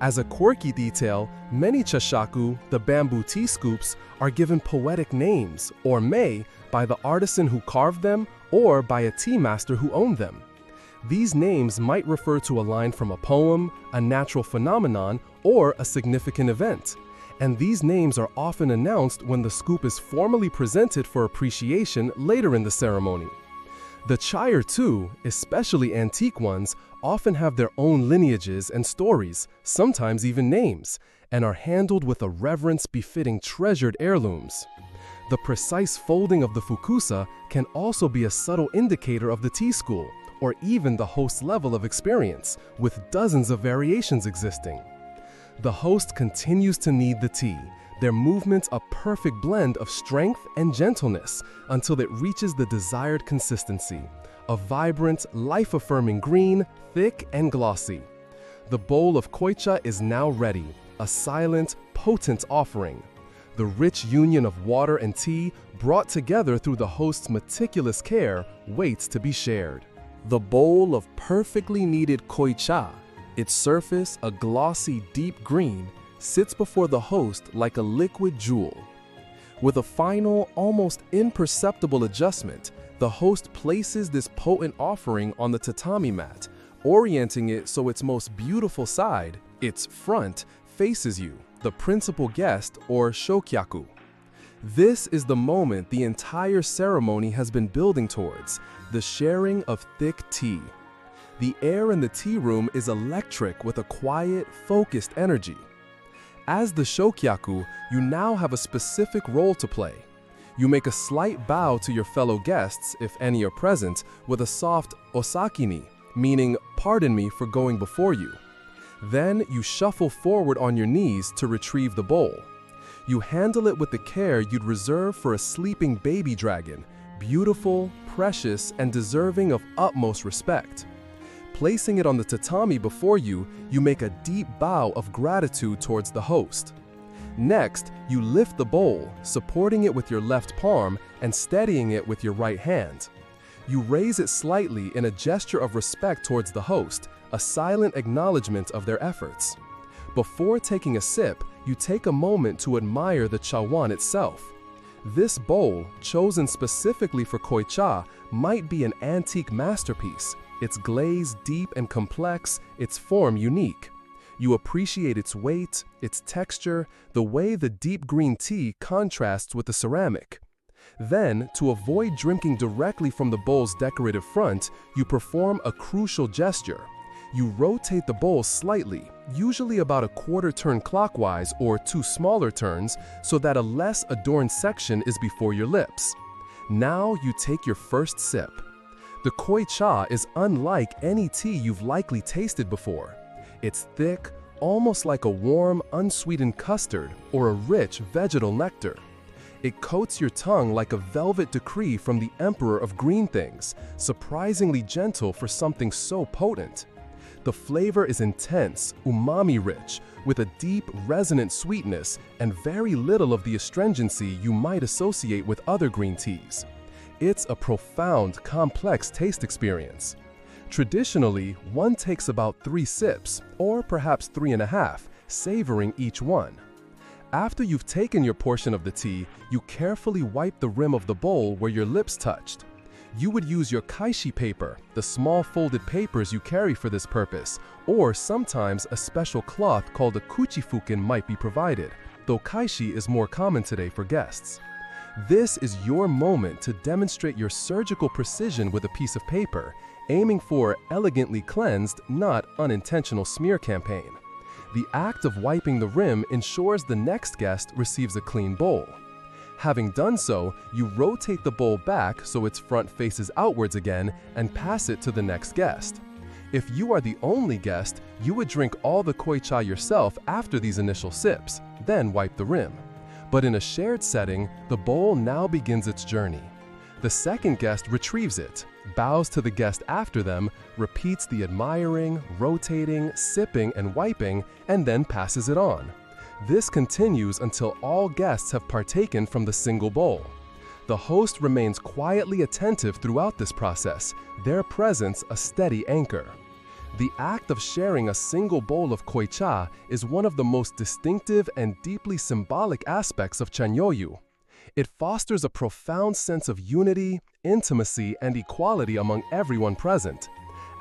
As a quirky detail, many chashaku, the bamboo tea scoops, are given poetic names, or mei, by the artisan who carved them or by a tea master who owned them. These names might refer to a line from a poem, a natural phenomenon, or a significant event, and these names are often announced when the scoop is formally presented for appreciation later in the ceremony. The chire, too, especially antique ones, often have their own lineages and stories, sometimes even names, and are handled with a reverence befitting treasured heirlooms. The precise folding of the fukusa can also be a subtle indicator of the tea school, or even the host's level of experience, with dozens of variations existing. The host continues to knead the tea, their movements a perfect blend of strength and gentleness until it reaches the desired consistency, a vibrant, life-affirming green, thick and glossy. The bowl of koicha is now ready, a silent, potent offering. The rich union of water and tea, brought together through the host's meticulous care, waits to be shared. The bowl of perfectly kneaded koicha, its surface a glossy deep green, sits before the host like a liquid jewel. With a final, almost imperceptible adjustment, the host places this potent offering on the tatami mat, orienting it so its most beautiful side, its front, faces you, the principal guest or shokyaku. This is the moment the entire ceremony has been building towards, the sharing of thick tea. The air in the tea room is electric with a quiet, focused energy. As the shokyaku, you now have a specific role to play. You make a slight bow to your fellow guests, if any are present, with a soft osakini, meaning pardon me for going before you. Then you shuffle forward on your knees to retrieve the bowl. You handle it with the care you'd reserve for a sleeping baby dragon, beautiful, precious, and deserving of utmost respect. Placing it on the tatami before you, you make a deep bow of gratitude towards the host. Next, you lift the bowl, supporting it with your left palm and steadying it with your right hand. You raise it slightly in a gesture of respect towards the host, a silent acknowledgement of their efforts. Before taking a sip, you take a moment to admire the chawan itself. This bowl, chosen specifically for koicha, might be an antique masterpiece, its glaze deep and complex, its form unique. You appreciate its weight, its texture, the way the deep green tea contrasts with the ceramic. Then, to avoid drinking directly from the bowl's decorative front, you perform a crucial gesture. You rotate the bowl slightly, usually about a quarter turn clockwise or 2 smaller turns, so that a less adorned section is before your lips. Now you take your first sip. The koicha is unlike any tea you've likely tasted before. It's thick, almost like a warm, unsweetened custard or a rich vegetal nectar. It coats your tongue like a velvet decree from the Emperor of Green Things, surprisingly gentle for something so potent. The flavor is intense, umami-rich, with a deep, resonant sweetness and very little of the astringency you might associate with other green teas. It's a profound, complex taste experience. Traditionally, one takes about 3 sips, or perhaps 3.5, savoring each one. After you've taken your portion of the tea, you carefully wipe the rim of the bowl where your lips touched. You would use your kaishi paper, the small folded papers you carry for this purpose, or sometimes a special cloth called a kuchifukin might be provided, though kaishi is more common today for guests. This is your moment to demonstrate your surgical precision with a piece of paper, aiming for elegantly cleansed, not unintentional smear campaign. The act of wiping the rim ensures the next guest receives a clean bowl. Having done so, you rotate the bowl back so its front faces outwards again and pass it to the next guest. If you are the only guest, you would drink all the koicha yourself after these initial sips, then wipe the rim. But in a shared setting, the bowl now begins its journey. The second guest retrieves it, bows to the guest after them, repeats the admiring, rotating, sipping, and wiping, and then passes it on. This continues until all guests have partaken from the single bowl. The host remains quietly attentive throughout this process, their presence a steady anchor. The act of sharing a single bowl of koicha is one of the most distinctive and deeply symbolic aspects of Chanyoyu. It fosters a profound sense of unity, intimacy, and equality among everyone present.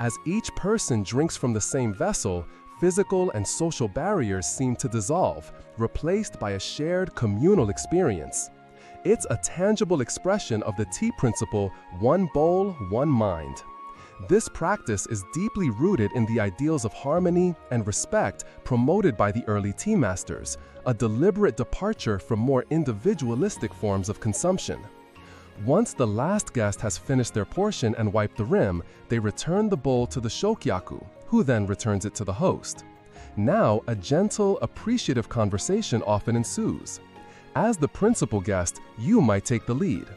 As each person drinks from the same vessel, physical and social barriers seem to dissolve, replaced by a shared communal experience. It's a tangible expression of the tea principle, one bowl, one mind. This practice is deeply rooted in the ideals of harmony and respect promoted by the early tea masters, a deliberate departure from more individualistic forms of consumption. Once the last guest has finished their portion and wiped the rim, they return the bowl to the shokyaku, who then returns it to the host. Now, a gentle, appreciative conversation often ensues. As the principal guest, you might take the lead.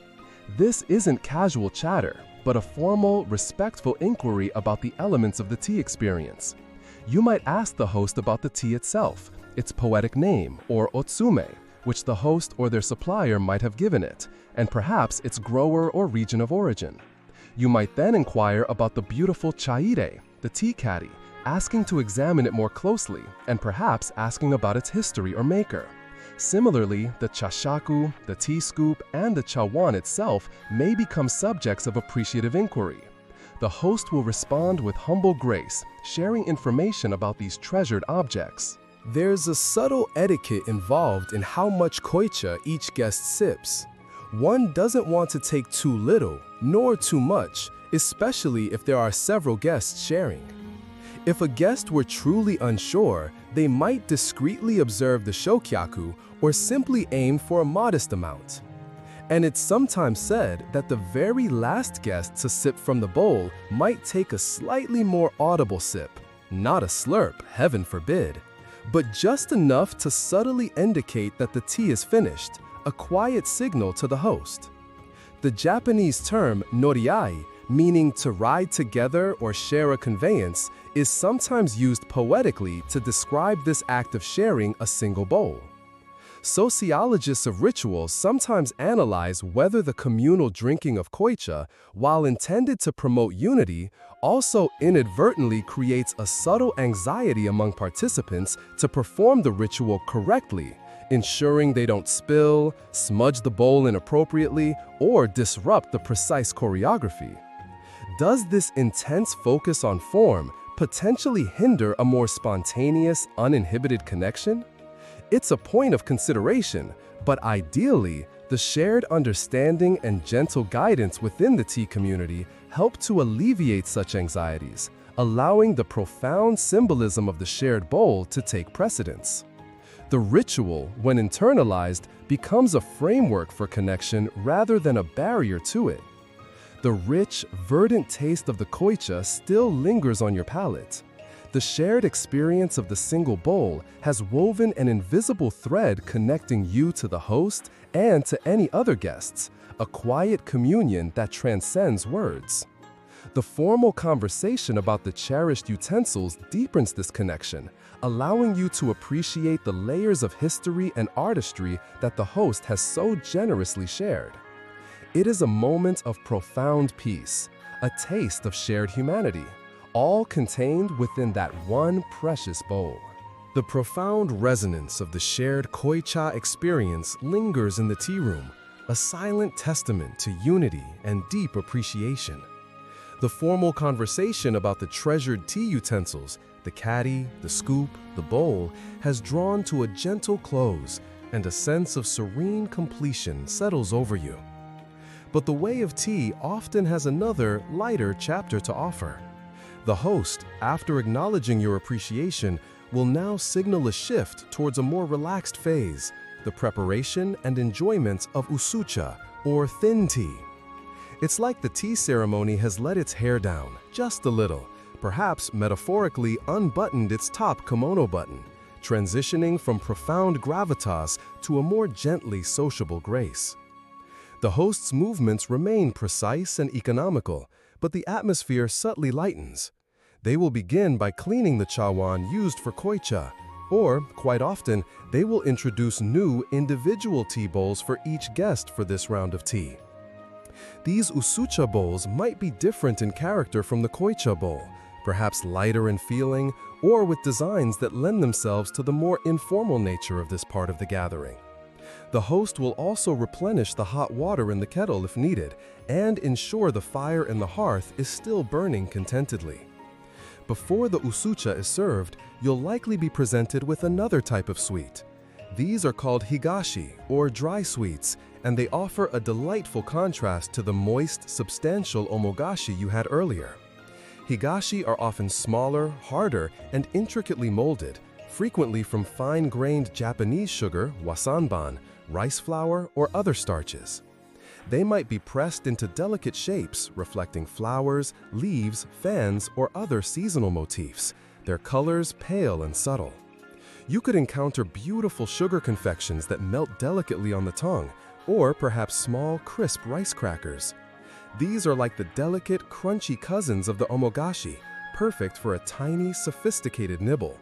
This isn't casual chatter, but a formal, respectful inquiry about the elements of the tea experience. You might ask the host about the tea itself, its poetic name, or otsume, which the host or their supplier might have given it, and perhaps its grower or region of origin. You might then inquire about the beautiful chaire, the tea caddy, asking to examine it more closely, and perhaps asking about its history or maker. Similarly, the chashaku, the tea scoop, and the chawan itself may become subjects of appreciative inquiry. The host will respond with humble grace, sharing information about these treasured objects. There's a subtle etiquette involved in how much koicha each guest sips. One doesn't want to take too little, nor too much, especially if there are several guests sharing. If a guest were truly unsure, they might discreetly observe the shokyaku or simply aim for a modest amount. And it's sometimes said that the very last guest to sip from the bowl might take a slightly more audible sip, not a slurp, heaven forbid, but just enough to subtly indicate that the tea is finished, a quiet signal to the host. The Japanese term noriai, meaning to ride together or share a conveyance, is sometimes used poetically to describe this act of sharing a single bowl. Sociologists of rituals sometimes analyze whether the communal drinking of koicha, while intended to promote unity, also inadvertently creates a subtle anxiety among participants to perform the ritual correctly, ensuring they don't spill, smudge the bowl inappropriately, or disrupt the precise choreography. Does this intense focus on form potentially hinder a more spontaneous, uninhibited connection? It's a point of consideration, but ideally, the shared understanding and gentle guidance within the tea community help to alleviate such anxieties, allowing the profound symbolism of the shared bowl to take precedence. The ritual, when internalized, becomes a framework for connection rather than a barrier to it. The rich, verdant taste of the koicha still lingers on your palate. The shared experience of the single bowl has woven an invisible thread connecting you to the host and to any other guests, a quiet communion that transcends words. The formal conversation about the cherished utensils deepens this connection, allowing you to appreciate the layers of history and artistry that the host has so generously shared. It is a moment of profound peace, a taste of shared humanity, all contained within that one precious bowl. The profound resonance of the shared koicha experience lingers in the tea room, a silent testament to unity and deep appreciation. The formal conversation about the treasured tea utensils, the caddy, the scoop, the bowl, has drawn to a gentle close, and a sense of serene completion settles over you. But the way of tea often has another, lighter chapter to offer. The host, after acknowledging your appreciation, will now signal a shift towards a more relaxed phase, the preparation and enjoyment of usucha, or thin tea. It's like the tea ceremony has let its hair down, just a little, perhaps metaphorically unbuttoned its top kimono button, transitioning from profound gravitas to a more gently sociable grace. The host's movements remain precise and economical, but the atmosphere subtly lightens. They will begin by cleaning the chawan used for koicha, Or, quite often, they will introduce new individual tea bowls for each guest for this round of tea. These usucha bowls might be different in character from the koicha bowl, perhaps lighter in feeling, or with designs that lend themselves to the more informal nature of this part of the gathering. The host will also replenish the hot water in the kettle if needed, and ensure the fire in the hearth is still burning contentedly. Before the usucha is served, you'll likely be presented with another type of sweet. These are called higashi, or dry sweets, and they offer a delightful contrast to the moist, substantial omogashi you had earlier. Higashi are often smaller, harder, and intricately molded, frequently from fine-grained Japanese sugar, wasanban, rice flour, or other starches. They might be pressed into delicate shapes, reflecting flowers, leaves, fans, or other seasonal motifs, their colors pale and subtle. You could encounter beautiful sugar confections that melt delicately on the tongue, or perhaps small, crisp rice crackers. These are like the delicate, crunchy cousins of the omogashi, perfect for a tiny, sophisticated nibble.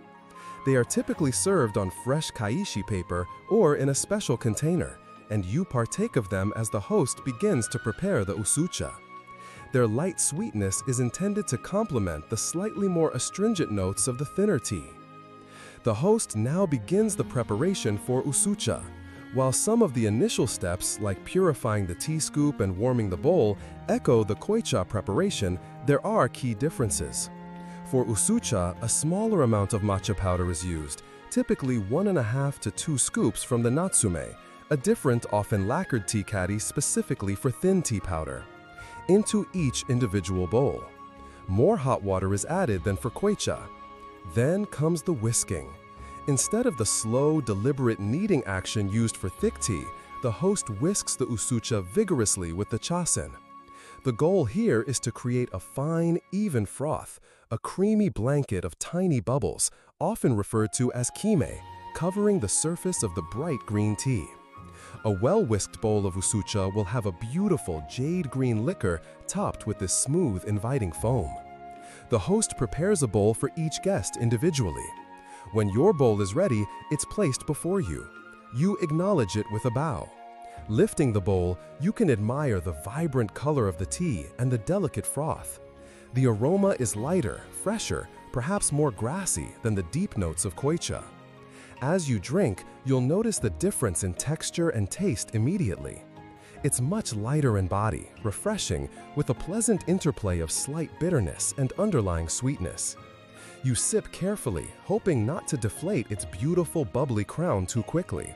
They are typically served on fresh kaishi paper or in a special container, and you partake of them as the host begins to prepare the usucha. Their light sweetness is intended to complement the slightly more astringent notes of the thinner tea. The host now begins the preparation for usucha. While some of the initial steps, like purifying the tea scoop and warming the bowl, echo the koicha preparation, there are key differences. For usucha, a smaller amount of matcha powder is used, typically 1.5 to 2 scoops from the natsume, a different, often lacquered tea caddy specifically for thin tea powder, into each individual bowl. More hot water is added than for koicha. Then comes the whisking. Instead of the slow, deliberate kneading action used for thick tea, the host whisks the usucha vigorously with the chasen. The goal here is to create a fine, even froth, a creamy blanket of tiny bubbles, often referred to as kime, covering the surface of the bright green tea. A well-whisked bowl of usucha will have a beautiful jade green liquor topped with this smooth, inviting foam. The host prepares a bowl for each guest individually. When your bowl is ready, it's placed before you. You acknowledge it with a bow. Lifting the bowl, you can admire the vibrant color of the tea and the delicate froth. The aroma is lighter, fresher, perhaps more grassy than the deep notes of koicha. As you drink, you'll notice the difference in texture and taste immediately. It's much lighter in body, refreshing, with a pleasant interplay of slight bitterness and underlying sweetness. You sip carefully, hoping not to deflate its beautiful bubbly crown too quickly.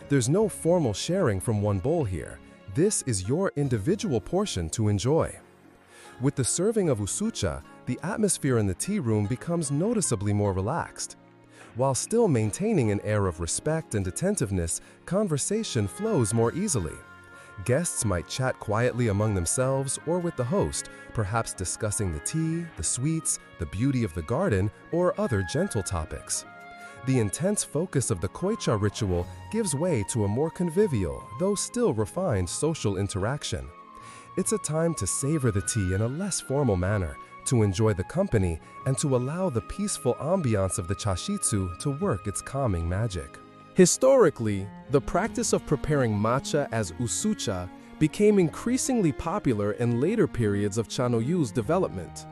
There's no formal sharing from one bowl here. This is your individual portion to enjoy. With the serving of usucha, the atmosphere in the tea room becomes noticeably more relaxed. While still maintaining an air of respect and attentiveness, conversation flows more easily. Guests might chat quietly among themselves or with the host, perhaps discussing the tea, the sweets, the beauty of the garden, or other gentle topics. The intense focus of the koicha ritual gives way to a more convivial, though still refined social interaction. It's a time to savor the tea in a less formal manner, to enjoy the company, and to allow the peaceful ambiance of the chashitsu to work its calming magic. Historically, the practice of preparing matcha as usucha became increasingly popular in later periods of Chanoyu's development.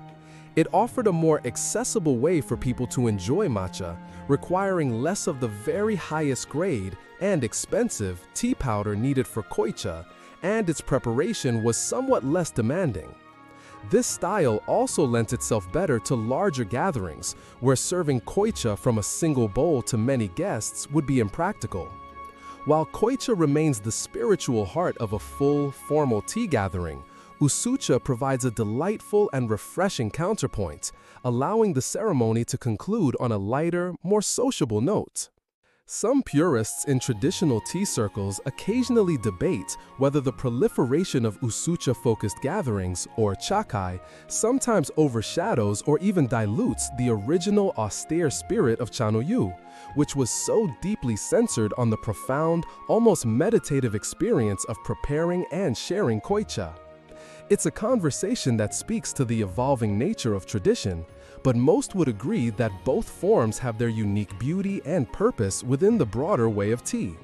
It offered a more accessible way for people to enjoy matcha, requiring less of the very highest grade and expensive tea powder needed for koicha, and its preparation was somewhat less demanding. This style also lent itself better to larger gatherings, where serving koicha from a single bowl to many guests would be impractical. While koicha remains the spiritual heart of a full, formal tea gathering, usucha provides a delightful and refreshing counterpoint, allowing the ceremony to conclude on a lighter, more sociable note. Some purists in traditional tea circles occasionally debate whether the proliferation of usucha-focused gatherings, or chakai, sometimes overshadows or even dilutes the original austere spirit of Chanoyu, which was so deeply centered on the profound, almost meditative experience of preparing and sharing koicha. It's a conversation that speaks to the evolving nature of tradition, but most would agree that both forms have their unique beauty and purpose within the broader way of tea.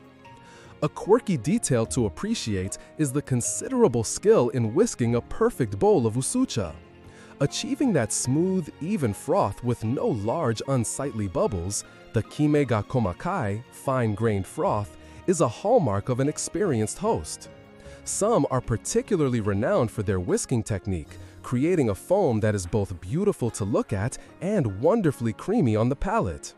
A quirky detail to appreciate is the considerable skill in whisking a perfect bowl of usucha. Achieving that smooth, even froth with no large, unsightly bubbles, the kime ga komakai, fine-grained froth, is a hallmark of an experienced host. Some are particularly renowned for their whisking technique, creating a foam that is both beautiful to look at and wonderfully creamy on the palate.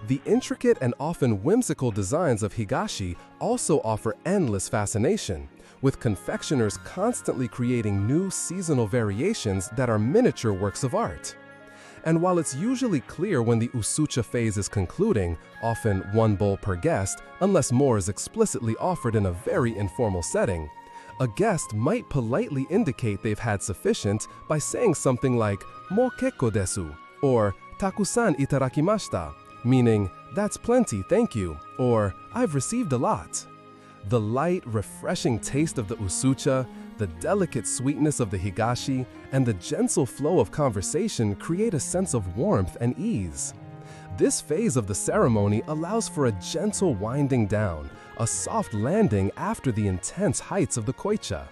The intricate and often whimsical designs of higashi also offer endless fascination, with confectioners constantly creating new seasonal variations that are miniature works of art. And while it's usually clear when the usucha phase is concluding, often one bowl per guest, unless more is explicitly offered in a very informal setting, a guest might politely indicate they've had sufficient by saying something like "mo kekko desu" or "takusan itarakimashita," meaning "that's plenty, thank you," or "I've received a lot." The light, refreshing taste of the usucha, the delicate sweetness of the higashi, and the gentle flow of conversation create a sense of warmth and ease. This phase of the ceremony allows for a gentle winding down, a soft landing after the intense heights of the koicha.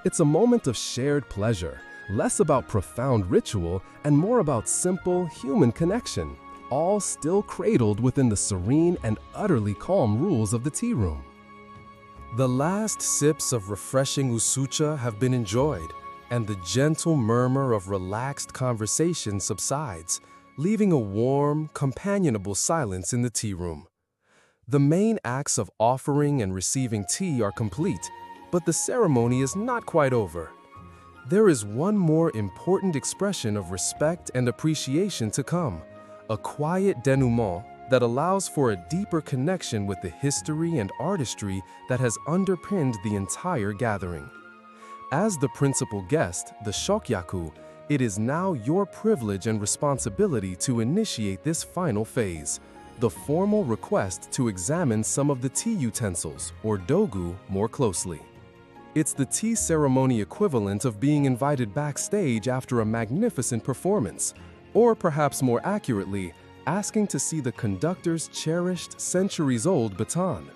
It's a moment of shared pleasure, less about profound ritual and more about simple, human connection, all still cradled within the serene and utterly calm rules of the tea room. The last sips of refreshing usucha have been enjoyed, and the gentle murmur of relaxed conversation subsides, leaving a warm, companionable silence in the tea room. The main acts of offering and receiving tea are complete, but the ceremony is not quite over. There is one more important expression of respect and appreciation to come, a quiet denouement that allows for a deeper connection with the history and artistry that has underpinned the entire gathering. As the principal guest, the shokyaku, it is now your privilege and responsibility to initiate this final phase, the formal request to examine some of the tea utensils, or dogu, more closely. It's the tea ceremony equivalent of being invited backstage after a magnificent performance, or perhaps more accurately, asking to see the conductor's cherished, centuries-old baton.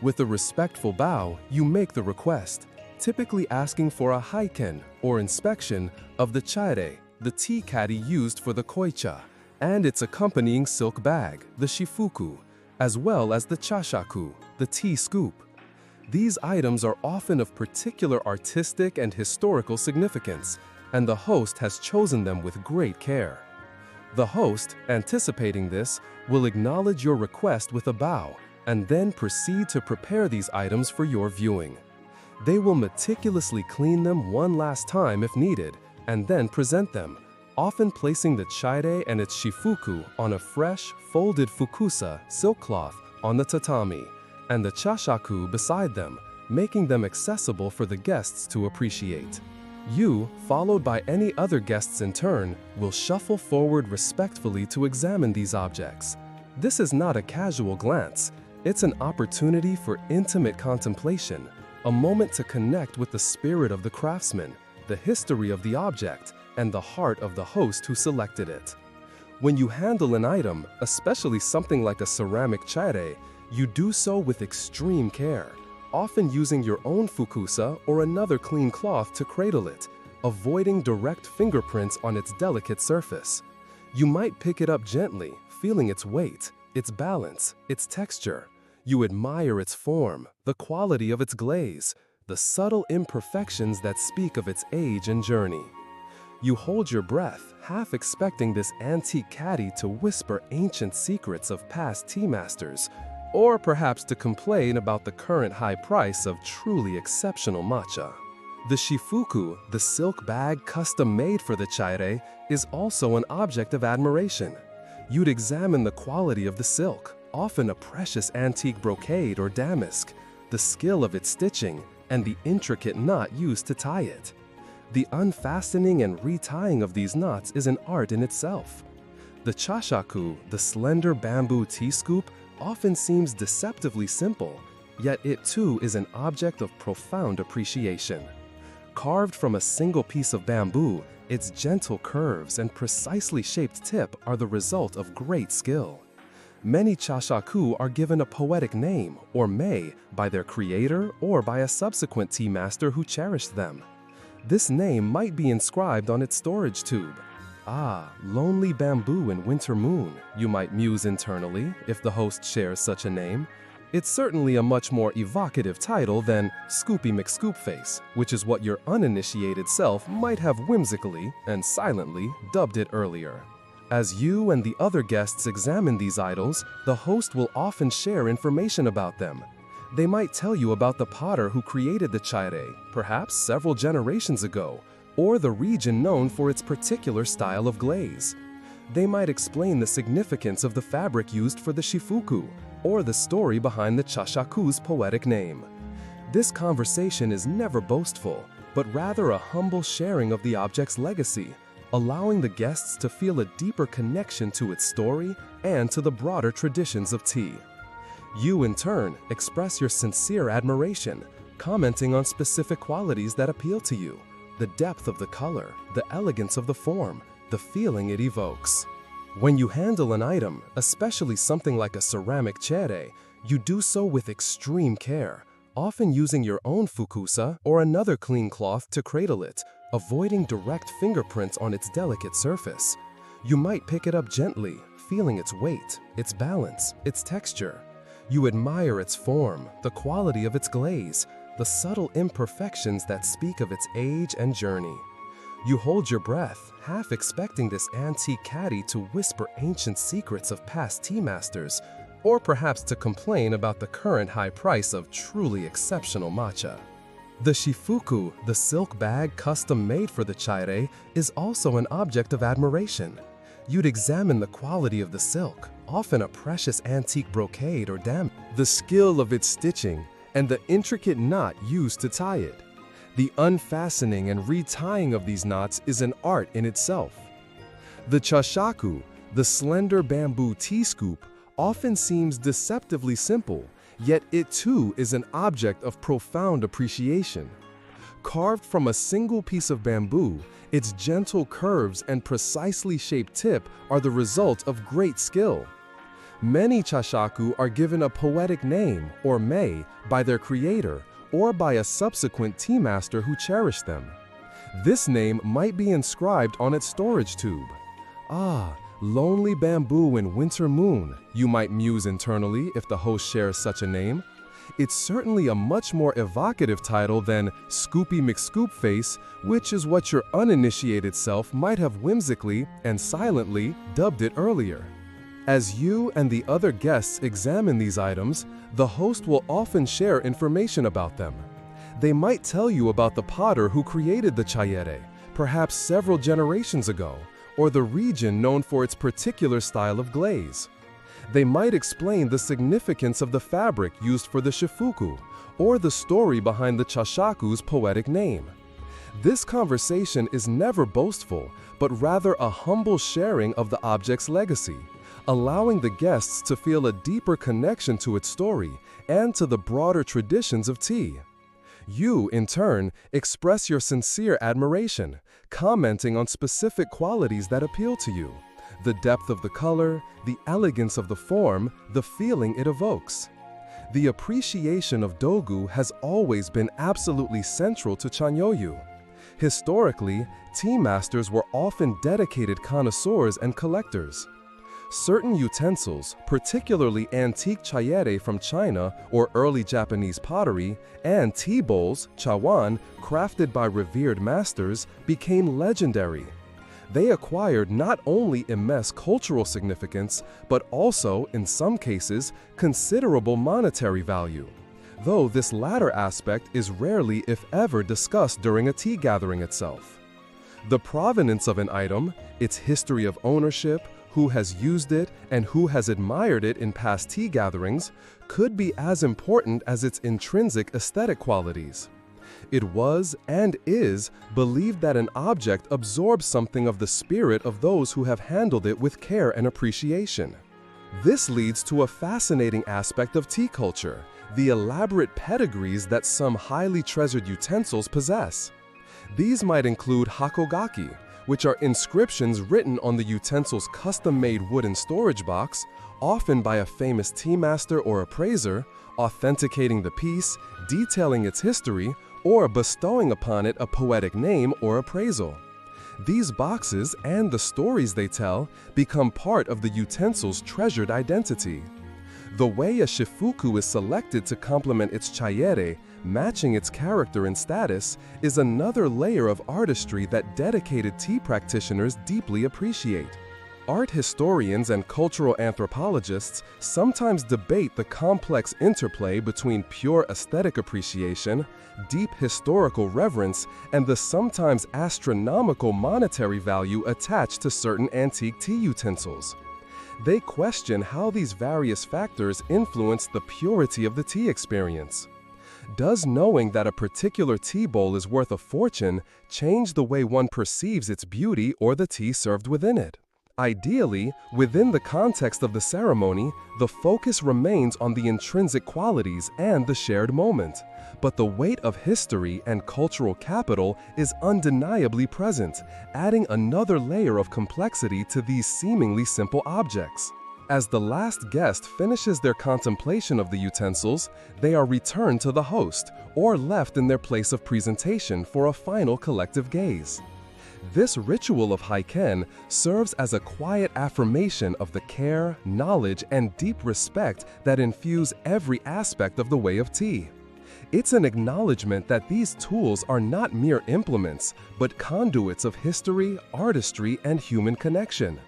With a respectful bow, you make the request, typically asking for a haiken, or inspection, of the chaire, the tea caddy used for the koicha, and its accompanying silk bag, the shifuku, as well as the chashaku, the tea scoop. These items are often of particular artistic and historical significance, and the host has chosen them with great care. The host, anticipating this, will acknowledge your request with a bow and then proceed to prepare these items for your viewing. They will meticulously clean them one last time if needed, and then present them, often placing the chaire and its shifuku on a fresh, folded fukusa silk cloth on the tatami, and the chashaku beside them, making them accessible for the guests to appreciate. You, followed by any other guests in turn, will shuffle forward respectfully to examine these objects. This is not a casual glance. It's an opportunity for intimate contemplation, a moment to connect with the spirit of the craftsman, the history of the object, and the heart of the host who selected it. When you handle an item, especially something like a ceramic chaire, you do so with extreme care, often using your own fukusa or another clean cloth to cradle it, avoiding direct fingerprints on its delicate surface. You might pick it up gently, feeling its weight, its balance, its texture. You admire its form, the quality of its glaze, the subtle imperfections that speak of its age and journey. You hold your breath, half expecting this antique caddy to whisper ancient secrets of past tea masters, or perhaps to complain about the current high price of truly exceptional matcha. The shifuku, the silk bag custom-made for the chaire, is also an object of admiration. You'd examine the quality of the silk, often a precious antique brocade or damask, the skill of its stitching, and the intricate knot used to tie it. The unfastening and retying of these knots is an art in itself. The chashaku, the slender bamboo tea scoop, often seems deceptively simple, yet it too is an object of profound appreciation. Carved from a single piece of bamboo, its gentle curves and precisely shaped tip are the result of great skill. Many chashaku are given a poetic name, or mei, by their creator or by a subsequent tea master who cherished them. This name might be inscribed on its storage tube. Ah, lonely bamboo in winter moon, you might muse internally if the host shares such a name. It's certainly a much more evocative title than Scoopy McScoopface, which is what your uninitiated self might have whimsically and silently dubbed it earlier. As you and the other guests examine these idols, the host will often share information about them. They might tell you about the potter who created the chaire, perhaps several generations ago, or the region known for its particular style of glaze. They might explain the significance of the fabric used for the shifuku, or the story behind the chashaku's poetic name. This conversation is never boastful, but rather a humble sharing of the object's legacy, allowing the guests to feel a deeper connection to its story and to the broader traditions of tea. You, in turn, express your sincere admiration, commenting on specific qualities that appeal to you, the depth of the color, the elegance of the form, the feeling it evokes. When you handle an item, especially something like a ceramic chaire, you do so with extreme care, often using your own fukusa or another clean cloth to cradle it, avoiding direct fingerprints on its delicate surface. You might pick it up gently, feeling its weight, its balance, its texture. You admire its form, the quality of its glaze, the subtle imperfections that speak of its age and journey. You hold your breath, half expecting this antique caddy to whisper ancient secrets of past tea masters, or perhaps to complain about the current high price of truly exceptional matcha. The shifuku, the silk bag custom made for the chaire, is also an object of admiration. You'd examine the quality of the silk, often a precious antique brocade or dam, the skill of its stitching, and the intricate knot used to tie it. The unfastening and retying of these knots is an art in itself. The chashaku, the slender bamboo tea scoop, often seems deceptively simple, yet it too is an object of profound appreciation. Carved from a single piece of bamboo, its gentle curves and precisely shaped tip are the result of great skill. Many chashaku are given a poetic name, or mei, by their creator, or by a subsequent tea master who cherished them. This name might be inscribed on its storage tube. Ah, lonely bamboo in winter moon, you might muse internally if the host shares such a name. It's certainly a much more evocative title than Scoopy McScoopface, which is what your uninitiated self might have whimsically and silently dubbed it earlier. As you and the other guests examine these items, the host will often share information about them. They might tell you about the potter who created the chaire, perhaps several generations ago, or the region known for its particular style of glaze. They might explain the significance of the fabric used for the shifuku, or the story behind the chashaku's poetic name. This conversation is never boastful, but rather a humble sharing of the object's legacy, allowing the guests to feel a deeper connection to its story and to the broader traditions of tea. You, in turn, express your sincere admiration, commenting on specific qualities that appeal to you, the depth of the color, the elegance of the form, the feeling it evokes. The appreciation of dogu has always been absolutely central to Chanyoyu. Historically, tea masters were often dedicated connoisseurs and collectors. Certain utensils, particularly antique chaire from China or early Japanese pottery, and tea bowls, chawan, crafted by revered masters, became legendary. They acquired not only immense cultural significance, but also, in some cases, considerable monetary value, though this latter aspect is rarely, if ever, discussed during a tea gathering itself. The provenance of an item, its history of ownership, who has used it, and who has admired it in past tea gatherings, could be as important as its intrinsic aesthetic qualities. It was, and is, believed that an object absorbs something of the spirit of those who have handled it with care and appreciation. This leads to a fascinating aspect of tea culture, the elaborate pedigrees that some highly treasured utensils possess. These might include hakogaki, which are inscriptions written on the utensil's custom-made wooden storage box, often by a famous tea master or appraiser, authenticating the piece, detailing its history, or bestowing upon it a poetic name or appraisal. These boxes and the stories they tell become part of the utensil's treasured identity. The way a shifuku is selected to complement its chayere, matching its character and status, is another layer of artistry that dedicated tea practitioners deeply appreciate. Art historians and cultural anthropologists sometimes debate the complex interplay between pure aesthetic appreciation, deep historical reverence, and the sometimes astronomical monetary value attached to certain antique tea utensils. They question how these various factors influence the purity of the tea experience. Does knowing that a particular tea bowl is worth a fortune change the way one perceives its beauty or the tea served within it? Ideally, within the context of the ceremony, the focus remains on the intrinsic qualities and the shared moment, but the weight of history and cultural capital is undeniably present, adding another layer of complexity to these seemingly simple objects. As the last guest finishes their contemplation of the utensils, they are returned to the host or left in their place of presentation for a final collective gaze. This ritual of haiken serves as a quiet affirmation of the care, knowledge, and deep respect that infuse every aspect of the way of tea. It's an acknowledgement that these tools are not mere implements, but conduits of history, artistry, and human connection.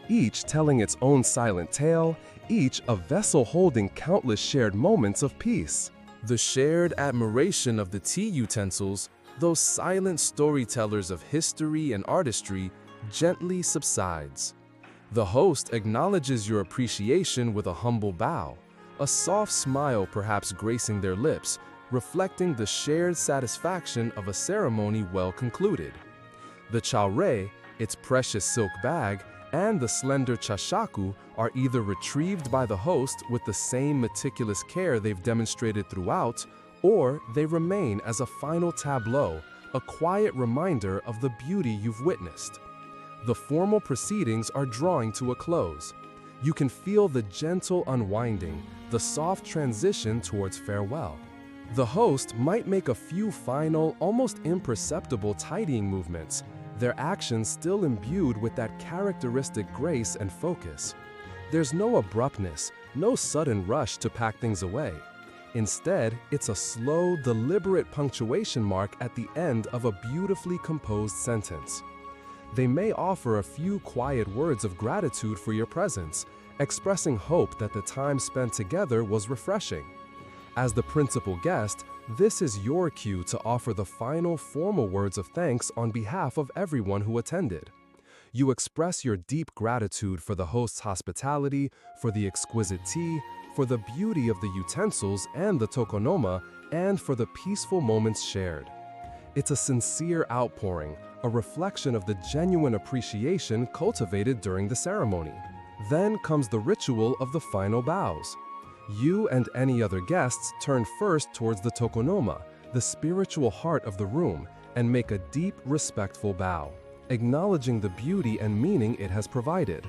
Each telling its own silent tale, each a vessel holding countless shared moments of peace. The shared admiration of the tea utensils, those silent storytellers of history and artistry, gently subsides. The host acknowledges your appreciation with a humble bow, a soft smile perhaps gracing their lips, reflecting the shared satisfaction of a ceremony well concluded. The chaure, its precious silk bag, and the slender chashaku are either retrieved by the host with the same meticulous care they've demonstrated throughout, or they remain as a final tableau, a quiet reminder of the beauty you've witnessed. The formal proceedings are drawing to a close. You can feel the gentle unwinding, the soft transition towards farewell. The host might make a few final, almost imperceptible tidying movements, their actions still imbued with that characteristic grace and focus. There's no abruptness, no sudden rush to pack things away. Instead, it's a slow, deliberate punctuation mark at the end of a beautifully composed sentence. They may offer a few quiet words of gratitude for your presence, expressing hope that the time spent together was refreshing. As the principal guest, this is your cue to offer the final formal words of thanks on behalf of everyone who attended. You express your deep gratitude for the host's hospitality, for the exquisite tea, for the beauty of the utensils and the tokonoma, and for the peaceful moments shared. It's a sincere outpouring, a reflection of the genuine appreciation cultivated during the ceremony. Then comes the ritual of the final bows. You and any other guests turn first towards the tokonoma, the spiritual heart of the room, and make a deep, respectful bow, acknowledging the beauty and meaning it has provided.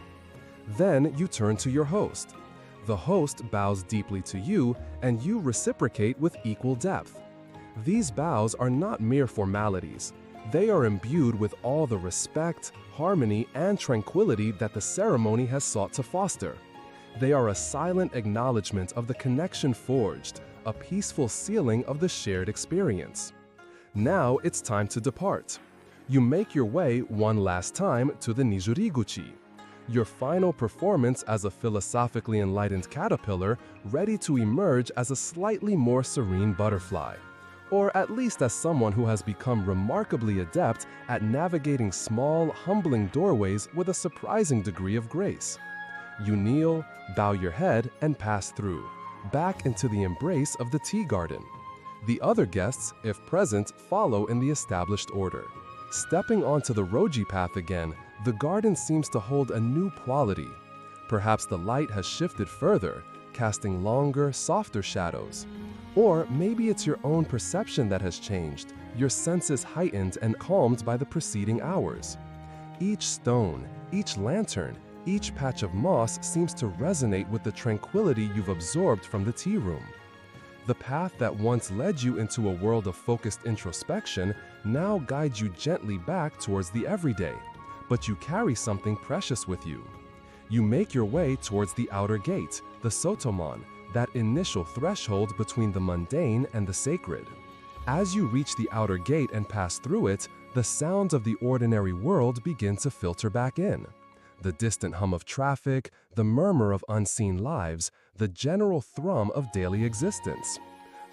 Then you turn to your host. The host bows deeply to you, and you reciprocate with equal depth. These bows are not mere formalities. They are imbued with all the respect, harmony, and tranquility that the ceremony has sought to foster. They are a silent acknowledgement of the connection forged, a peaceful sealing of the shared experience. Now it's time to depart. You make your way one last time to the Nijuriguchi, your final performance as a philosophically enlightened caterpillar ready to emerge as a slightly more serene butterfly, or at least as someone who has become remarkably adept at navigating small, humbling doorways with a surprising degree of grace. You kneel, bow your head, and pass through, back into the embrace of the tea garden. The other guests, if present, follow in the established order. Stepping onto the Roji path again, the garden seems to hold a new quality. Perhaps the light has shifted further, casting longer, softer shadows. Or maybe it's your own perception that has changed, your senses heightened and calmed by the preceding hours. Each stone, each lantern, each patch of moss seems to resonate with the tranquility you've absorbed from the tea room. The path that once led you into a world of focused introspection now guides you gently back towards the everyday, but you carry something precious with you. You make your way towards the outer gate, the sotomon, that initial threshold between the mundane and the sacred. As you reach the outer gate and pass through it, the sounds of the ordinary world begin to filter back in. The distant hum of traffic, the murmur of unseen lives, the general thrum of daily existence.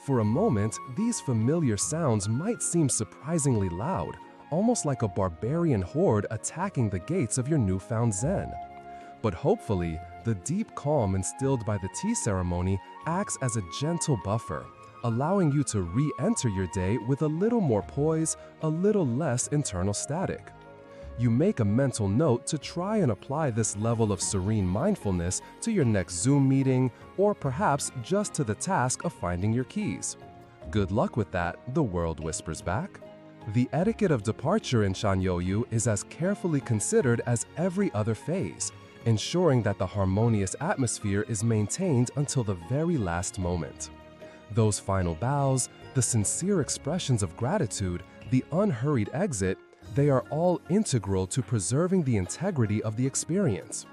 For a moment, these familiar sounds might seem surprisingly loud, almost like a barbarian horde attacking the gates of your newfound Zen. But hopefully, the deep calm instilled by the tea ceremony acts as a gentle buffer, allowing you to re-enter your day with a little more poise, a little less internal static. You make a mental note to try and apply this level of serene mindfulness to your next Zoom meeting, or perhaps just to the task of finding your keys. Good luck with that, the world whispers back. The etiquette of departure in Shanyoyu is as carefully considered as every other phase, ensuring that the harmonious atmosphere is maintained until the very last moment. Those final bows, the sincere expressions of gratitude, the unhurried exit, they are all integral to preserving the integrity of the experience.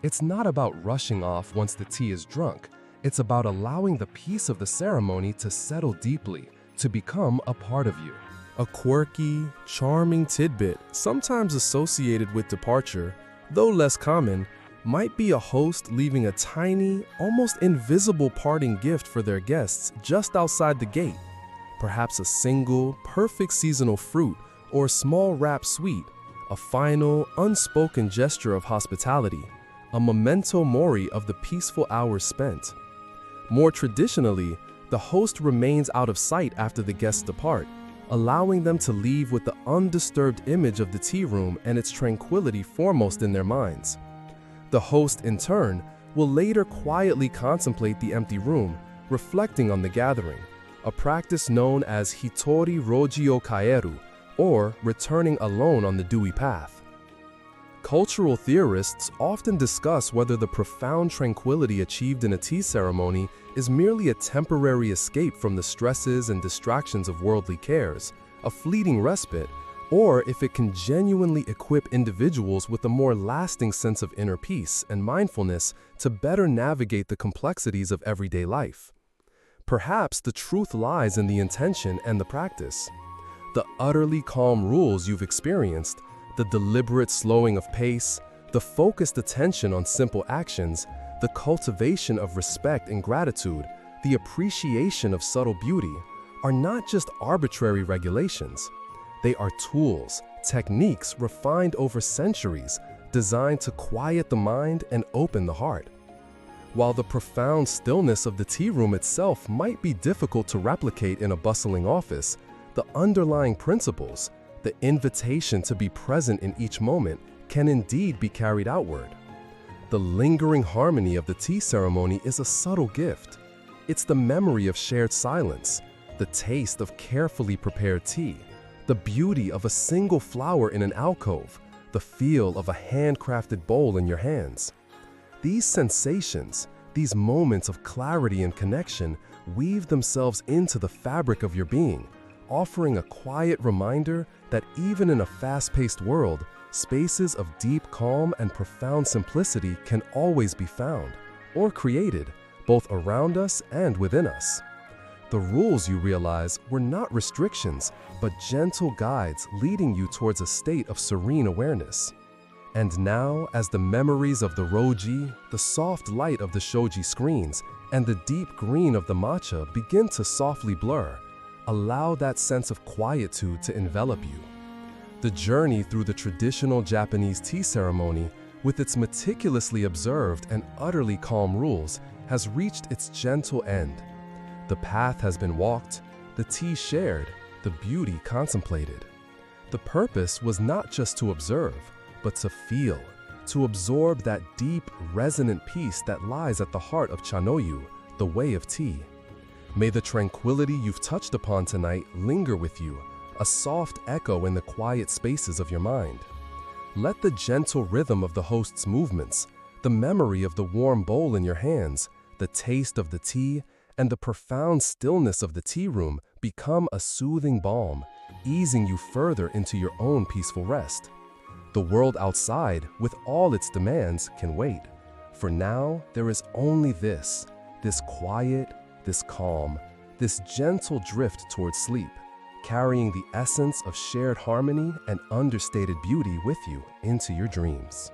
It's not about rushing off once the tea is drunk. It's about allowing the peace of the ceremony to settle deeply, to become a part of you. A quirky, charming tidbit, sometimes associated with departure, though less common, might be a host leaving a tiny, almost invisible parting gift for their guests just outside the gate. Perhaps a single, perfect seasonal fruit or small wrapped sweet, a final, unspoken gesture of hospitality, a memento mori of the peaceful hours spent. More traditionally, the host remains out of sight after the guests depart, allowing them to leave with the undisturbed image of the tea room and its tranquility foremost in their minds. The host, in turn, will later quietly contemplate the empty room, reflecting on the gathering, a practice known as Hitori Roji o Kaeru, or returning alone on the dewy path. Cultural theorists often discuss whether the profound tranquility achieved in a tea ceremony is merely a temporary escape from the stresses and distractions of worldly cares, a fleeting respite, or if it can genuinely equip individuals with a more lasting sense of inner peace and mindfulness to better navigate the complexities of everyday life. Perhaps the truth lies in the intention and the practice. The utterly calm rules you've experienced, the deliberate slowing of pace, the focused attention on simple actions, the cultivation of respect and gratitude, the appreciation of subtle beauty, are not just arbitrary regulations. They are tools, techniques refined over centuries, designed to quiet the mind and open the heart. While the profound stillness of the tea room itself might be difficult to replicate in a bustling office, the underlying principles, the invitation to be present in each moment, can indeed be carried outward. The lingering harmony of the tea ceremony is a subtle gift. It's the memory of shared silence, the taste of carefully prepared tea, the beauty of a single flower in an alcove, the feel of a handcrafted bowl in your hands. These sensations, these moments of clarity and connection, weave themselves into the fabric of your being, offering a quiet reminder that even in a fast-paced world, spaces of deep calm and profound simplicity can always be found, or created, both around us and within us. The rules, you realize, were not restrictions, but gentle guides leading you towards a state of serene awareness. And now, as the memories of the roji, the soft light of the shoji screens, and the deep green of the matcha begin to softly blur, allow that sense of quietude to envelop you. The journey through the traditional Japanese tea ceremony, with its meticulously observed and utterly calm rules, has reached its gentle end. The path has been walked, the tea shared, the beauty contemplated. The purpose was not just to observe, but to feel, to absorb that deep, resonant peace that lies at the heart of Chanoyu, the way of tea. May the tranquility you've touched upon tonight linger with you, a soft echo in the quiet spaces of your mind. Let the gentle rhythm of the host's movements, the memory of the warm bowl in your hands, the taste of the tea, and the profound stillness of the tea room become a soothing balm, easing you further into your own peaceful rest. The world outside, with all its demands, can wait. For now, there is only this quiet, this calm, this gentle drift towards sleep, carrying the essence of shared harmony and understated beauty with you into your dreams.